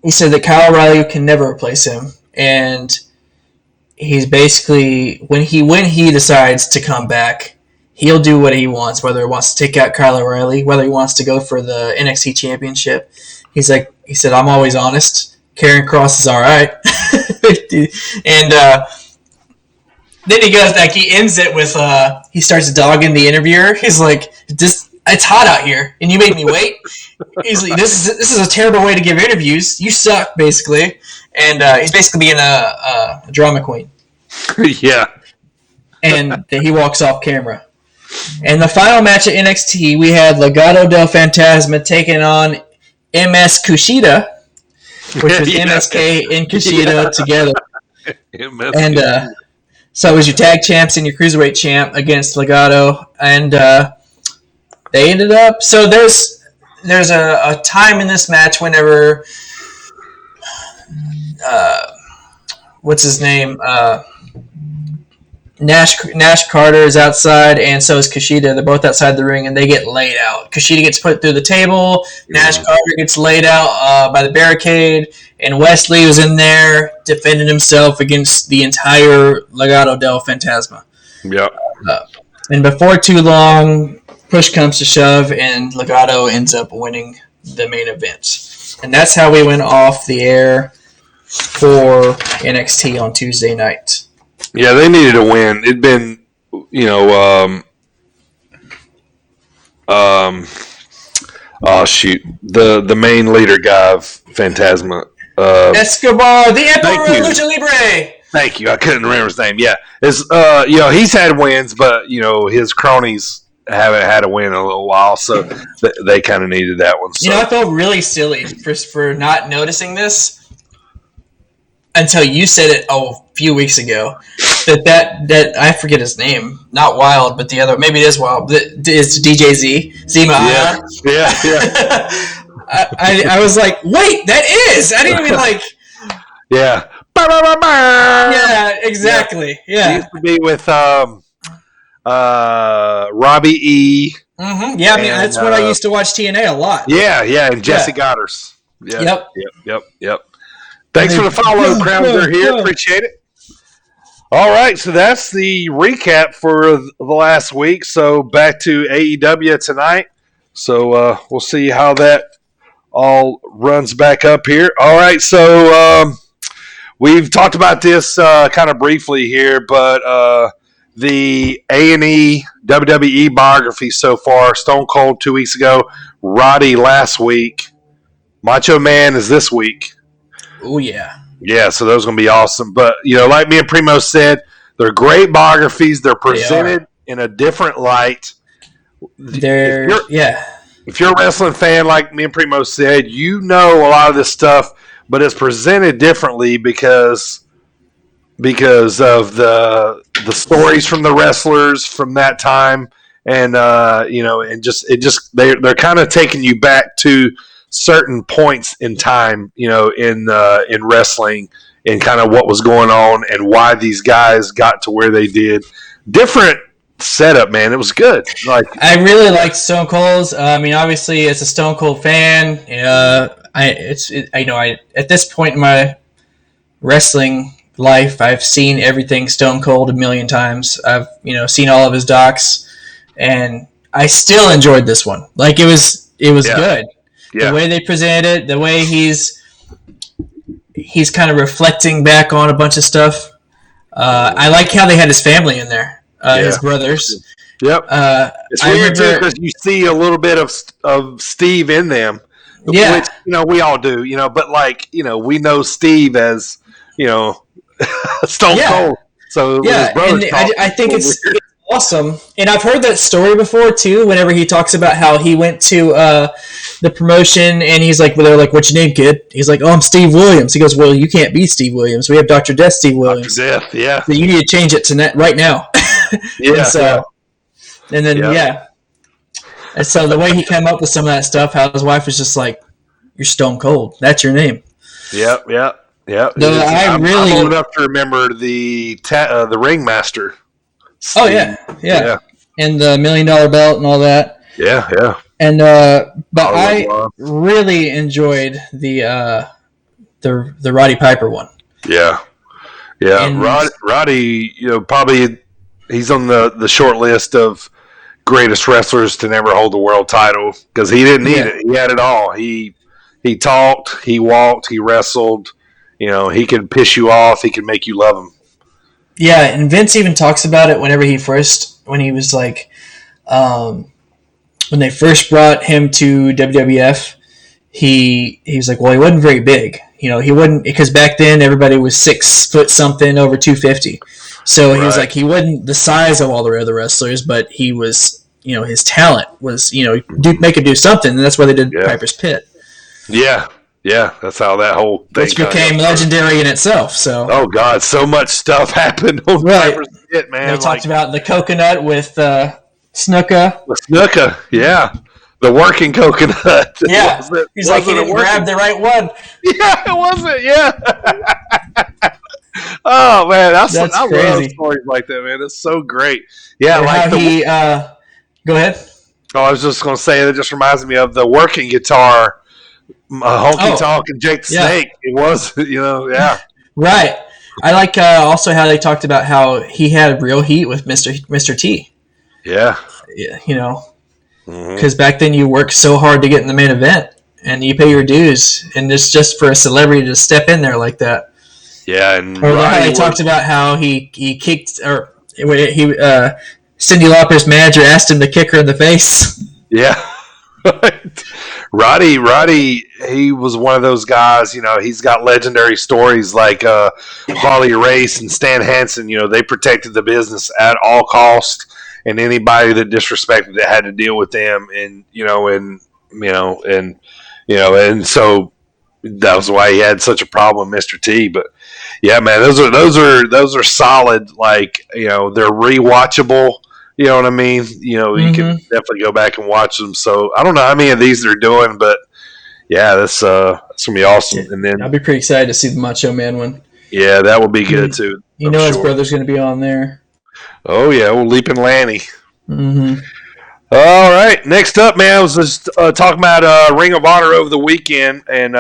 he said that Kyle O'Reilly can never replace him, and he's basically when he decides to come back, he'll do what he wants, whether he wants to take out Kyle O'Reilly, whether he wants to go for the NXT championship. He said, I'm always honest. Karrion Kross is all right. And then he goes back. He ends it with he starts dogging the interviewer. He's like, it's hot out here, and you made me wait. He's like, this is a terrible way to give interviews. You suck, basically. And he's basically being a drama queen. Yeah. And then he walks off camera. And the final match at NXT, we had Legado del Fantasma taking on MS Kushida, which was MSK and Kushida together. MSK. And so it was your tag champs and your cruiserweight champ against Legado, and they ended up. So there's a time in this match whenever what's his name? Nash Carter is outside, and so is Kushida. They're both outside the ring, and they get laid out. Kushida gets put through the table. Yeah. Nash Carter gets laid out by the barricade, and Wesley was in there defending himself against the entire Legado del Fantasma. Yeah. And before too long, push comes to shove, and Legado ends up winning the main event. And that's how we went off the air for NXT on Tuesday night. Yeah, they needed a win. It'd been, the main leader guy of Fantasma. Escobar, the Emperor of Lucha Libre. Thank you. I couldn't remember his name. Yeah, he's had wins, but his cronies haven't had a win in a little while, so they kind of needed that one. So. I felt really silly for not noticing this until you said it a few weeks ago. That I forget his name, not Wild, but the other, maybe it is Wild. It's DJ Zima. Yeah. I was like, wait, that is. I didn't even like. Yeah. Yeah, exactly. Yeah. He used to be with Robbie E. Mm-hmm. Yeah, I mean that's when I used to watch TNA a lot. Yeah, and Jesse Goddard. Yeah. Yep. Thanks for the follow, Crowns here. Appreciate it. All right, so that's the recap for the last week. So back to AEW tonight. So we'll see how that all runs back up here. All right, so we've talked about this kind of briefly here, but the A&E WWE biography so far, Stone Cold 2 weeks ago, Roddy last week, Macho Man is this week. Oh, yeah. Yeah, so those are going to be awesome. But, like me and Primo said, they're great biographies. They're presented in a different light. If you're a wrestling fan, like me and Primo said, you know a lot of this stuff, but it's presented differently because of the stories from the wrestlers from that time, and they're kind of taking you back to certain points in time, in wrestling, and kind of what was going on and why these guys got to where they did. Different setup, man. It was good. I really liked Stone Cold's. Obviously, as a Stone Cold fan, at this point in my wrestling life. I've seen everything Stone Cold a million times. I've seen all of his docs, and I still enjoyed this one. Like it was good. Yeah. The way they presented it, the way he's kind of reflecting back on a bunch of stuff. I like how they had his family in there, his brothers. Yep. It's weird too because you see a little bit of Steve in them. Yeah. Which, we all do, but we know Steve as, Stone Cold. So yeah, and I think it's awesome. And I've heard that story before too, whenever he talks about how he went to the promotion and he's like, they're like, "What's your name, kid?" He's like, "Oh, I'm Steve Williams." He goes, "Well, you can't be Steve Williams. We have Dr. Death Steve Williams. Dr. Death, yeah. So you need to change it to right now." Yeah. And then, And so the way he came up with some of that stuff, how his wife was just like, "You're Stone Cold. That's your name." Yep. Though I'm old enough to remember the ringmaster. Steve. Oh yeah, and the $1 million belt and all that. Yeah. And but I really enjoyed the Roddy Piper one. Yeah. And Roddy, probably he's on the short list of greatest wrestlers to never hold the world title because he didn't need it. He had it all. He talked, he walked, he wrestled. He could piss you off. He could make you love him. Yeah, and Vince even talks about it when he was like, when they first brought him to WWF, he was like, well, he wasn't very big. He wouldn't, because back then everybody was 6 foot something over 250. So he was like, he wasn't the size of all the other wrestlers, but he was, his talent was, make him do something, and that's why they did Piper's Pit. Yeah. Yeah, that's how that whole thing became legendary in itself. So, oh God, so much stuff happened on Piper's Pit, man. They talked about the coconut with Snuka. The Snuka, yeah, the working coconut. Yeah, he's like, he didn't grab the right one. Yeah, it wasn't. Yeah. Oh man, I love stories like that, man. It's so great. Yeah, and like how he. Go ahead. Oh, I was just going to say that just reminds me of the working guitar. Honky Tonk and Jake the Snake. It was, Right. I like also how they talked about how he had real heat with Mr. T. Yeah. Because back then you worked so hard to get in the main event and you pay your dues, and it's just for a celebrity to step in there like that. Yeah, and how they talked about how he kicked, or Cyndi Lauper's manager asked him to kick her in the face. Yeah. Roddy, he was one of those guys, he's got legendary stories like Harley Race and Stan Hansen. They protected the business at all cost, and anybody that disrespected it had to deal with them. And so that was why he had such a problem with Mr. T. But yeah, man, those are solid. Like, they're rewatchable. You know what I mean? You can definitely go back and watch them. So I don't know how many of these they're doing, but yeah, that's gonna be awesome. And then I'll be pretty excited to see the Macho Man one. Yeah, that will be good too. His brother's gonna be on there. Oh yeah, Leaping Lanny. Mm-hmm. All right, next up, man, I was just talking about Ring of Honor over the weekend, and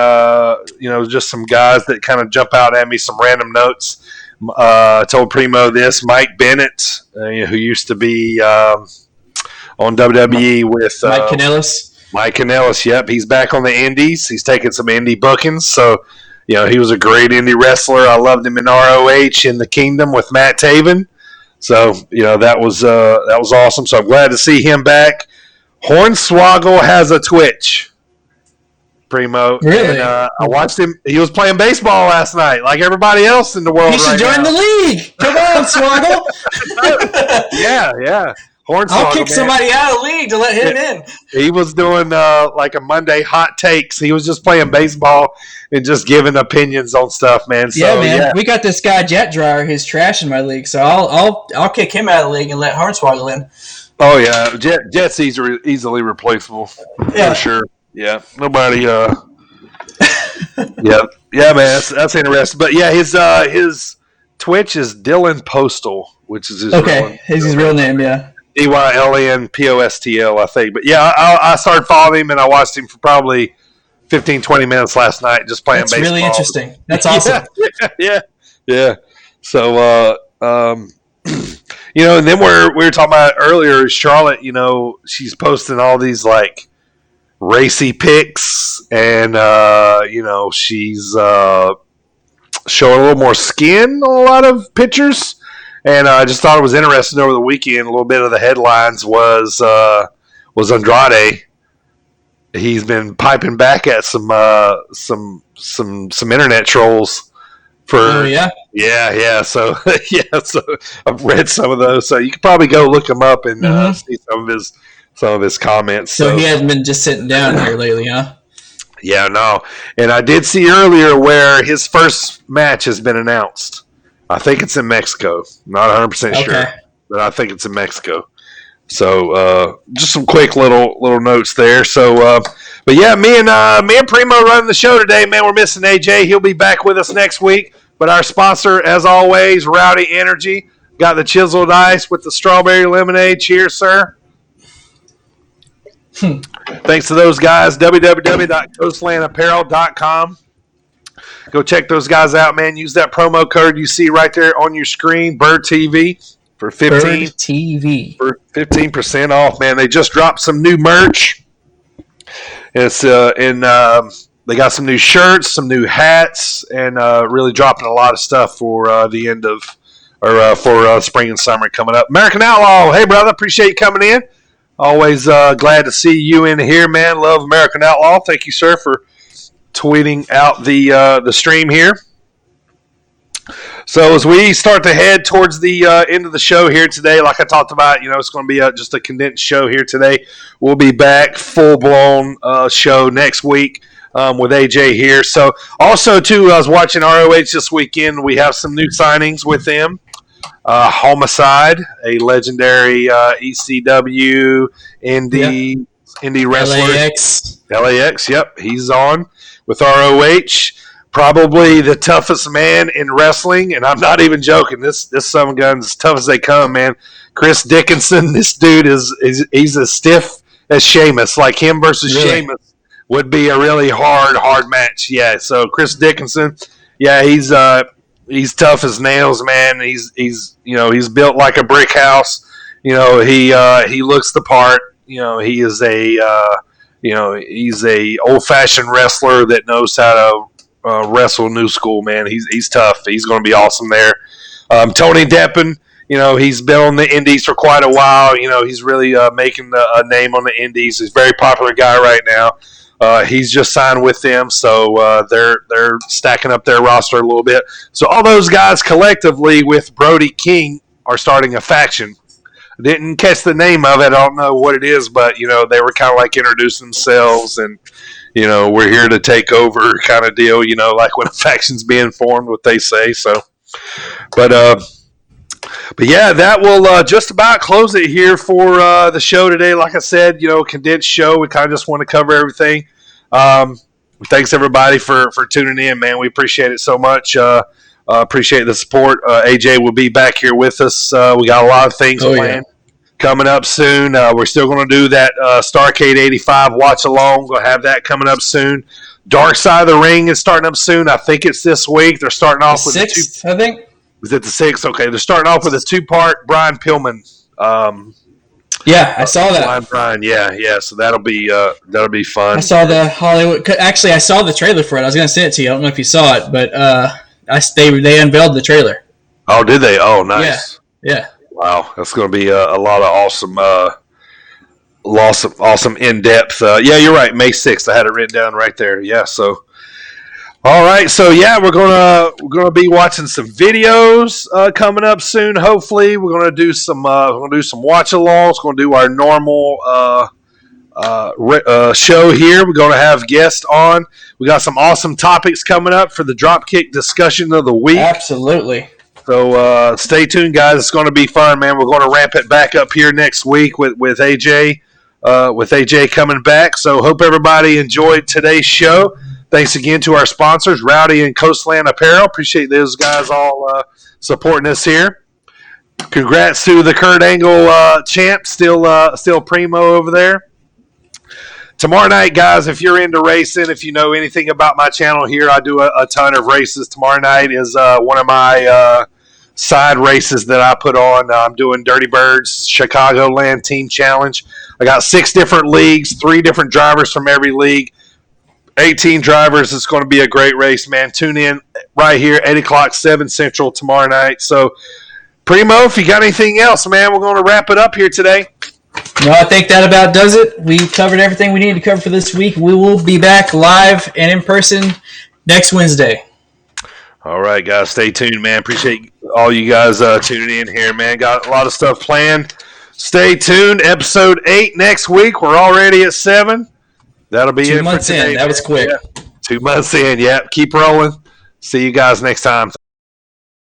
just some guys that kind of jump out at me, some random notes. I told Primo this. Mike Bennett, who used to be on WWE with Mike Kanellis. Mike Kanellis, yep. He's back on the indies. He's taking some indie bookings. So, he was a great indie wrestler. I loved him in ROH in the Kingdom with Matt Taven. So, that was awesome. So I'm glad to see him back. Hornswoggle has a Twitch. Primo. Really? And, I watched him. He was playing baseball last night, like everybody else in the world. He should join the league. Come on, Swoggle. Yeah. Hornswoggle, I'll kick somebody out of the league to let him in. He was doing like a Monday hot takes. He was just playing baseball and just giving opinions on stuff, man. So, man. Yeah. We got this guy Jet Dryer who's trash in my league, so I'll kick him out of the league and let Hornswoggle in. Oh yeah, Jet's easily replaceable for sure. Yeah, nobody. Yeah, man, that's interesting. But yeah, his Twitch is Dylan Postal, which is his real name. Yeah, DYLANPOSTL, I think. But yeah, I started following him and I watched him for probably 15-20 minutes last night, just playing baseball. That's really interesting. That's awesome. Yeah. Yeah. So, and then we were talking about earlier, Charlotte, she's posting all these like racy pics and, she's showing a little more skin on a lot of pictures. And I just thought it was interesting over the weekend. A little bit of the headlines was Andrade. He's been piping back at some internet trolls for yeah. So so I've read some of those. So you could probably go look him up and see some of his comments. So he hasn't been just sitting down here lately, huh? Yeah, no. And I did see earlier where his first match has been announced. I think it's in Mexico. Not 100% sure, but I think it's in Mexico. So just some quick little notes there. So, but yeah, me and Primo running the show today, man. We're missing AJ. He'll be back with us next week. But our sponsor, as always, Rowdy Energy, got the chiseled ice with the strawberry lemonade. Cheers, sir. Thanks to those guys. www.coastlandapparel.com. Go check those guys out, man. Use that promo code you see right there on your screen, Bird TV, for 15% off, man. They just dropped some new merch. It's they got some new shirts, some new hats, and really dropping a lot of stuff for the end of for spring and summer coming up. American Outlaw, hey brother, appreciate you coming in. Always glad to see you in here, man. Love American Outlaw. Thank you, sir, for tweeting out the stream here. So as we start to head towards the end of the show here today, like I talked about, it's going to be just a condensed show here today. We'll be back full-blown show next week with AJ here. So also, too, I was watching ROH this weekend. We have some new signings with them. Homicide, a legendary ECW indie wrestler. LAX, yep. He's on with ROH. Probably the toughest man in wrestling, and I'm not even joking. This son of a gun's as tough as they come, man. Chris Dickinson, this dude he's as stiff as Sheamus. Like him versus Sheamus would be a really hard match. Yeah. So Chris Dickinson, yeah, he's tough as nails, man. He's built like a brick house. He looks the part. He is he's a old fashioned wrestler that knows how to wrestle new school, man. He's tough. He's going to be awesome there. Tony Deppen, he's been on the indies for quite a while. He's really making a name on the indies. He's a very popular guy right now. He's just signed with them, so they're stacking up their roster a little bit. So all those guys collectively with Brody King are starting a faction. I didn't catch the name of it. I don't know what it is, but they were kind of like introducing themselves and we're here to take over kind of deal. Like when a faction's being formed, what they say. So, but yeah, that will just about close it here for the show today. Like I said, condensed show. We kind of just want to cover everything. Thanks everybody for tuning in, man. We appreciate it so much. Appreciate the support. AJ will be back here with us. We got a lot of things planned coming up soon. We're still going to do that Starrcade 85 watch along. We'll have that coming up soon. Dark Side of the Ring is starting up soon. I think it's this week. They're starting off with the 6th, I think. Is it the 6th? Okay, they're starting off with a 2-part Brian Pillman. Yeah, I saw that. Brian, yeah. So that'll be fun. I saw the Hollywood. Actually, I saw the trailer for it. I was going to send it to you. I don't know if you saw it, but they unveiled the trailer. Oh, did they? Oh, nice. Yeah. Wow, that's going to be a lot of awesome in-depth. Yeah, you're right. May 6th. I had it written down right there. Yeah. So, all right. So yeah, we're gonna be watching some videos coming up soon. Hopefully, we're gonna do some watch-alongs. We're gonna do our normal show here. We're gonna have guests on. We got some awesome topics coming up for the Dropkick discussion of the week. Absolutely. So stay tuned, guys. It's going to be fun, man. We're going to ramp it back up here next week with AJ coming back. So hope everybody enjoyed today's show. Thanks again to our sponsors, Rowdy and Coastland Apparel. Appreciate those guys all supporting us here. Congrats to the Kurt Angle champ, still primo over there. tomorrow night, guys, if you're into racing, if you know anything about my channel here, I do a ton of races. Tomorrow night is one of my side races that I put on. I'm doing Dirty Birds Chicagoland Team Challenge. I got 6 different leagues, 3 different drivers from every league, 18 drivers. It's going to be a great race, man. Tune in right here, 8 o'clock, 7 Central tomorrow night. So, Primo, if you got anything else, man, we're going to wrap it up here today. No, I think that about does it. We covered everything we needed to cover for this week. We will be back live and in person next Wednesday. All right, guys, stay tuned, man. Appreciate all you guys tuning in here, man. Got a lot of stuff planned. Stay tuned. Episode 8 next week. We're already at 7. That'll be 2 it months for today. in. That was quick. Yeah. 2 months in. Yeah. Keep rolling. See you guys next time.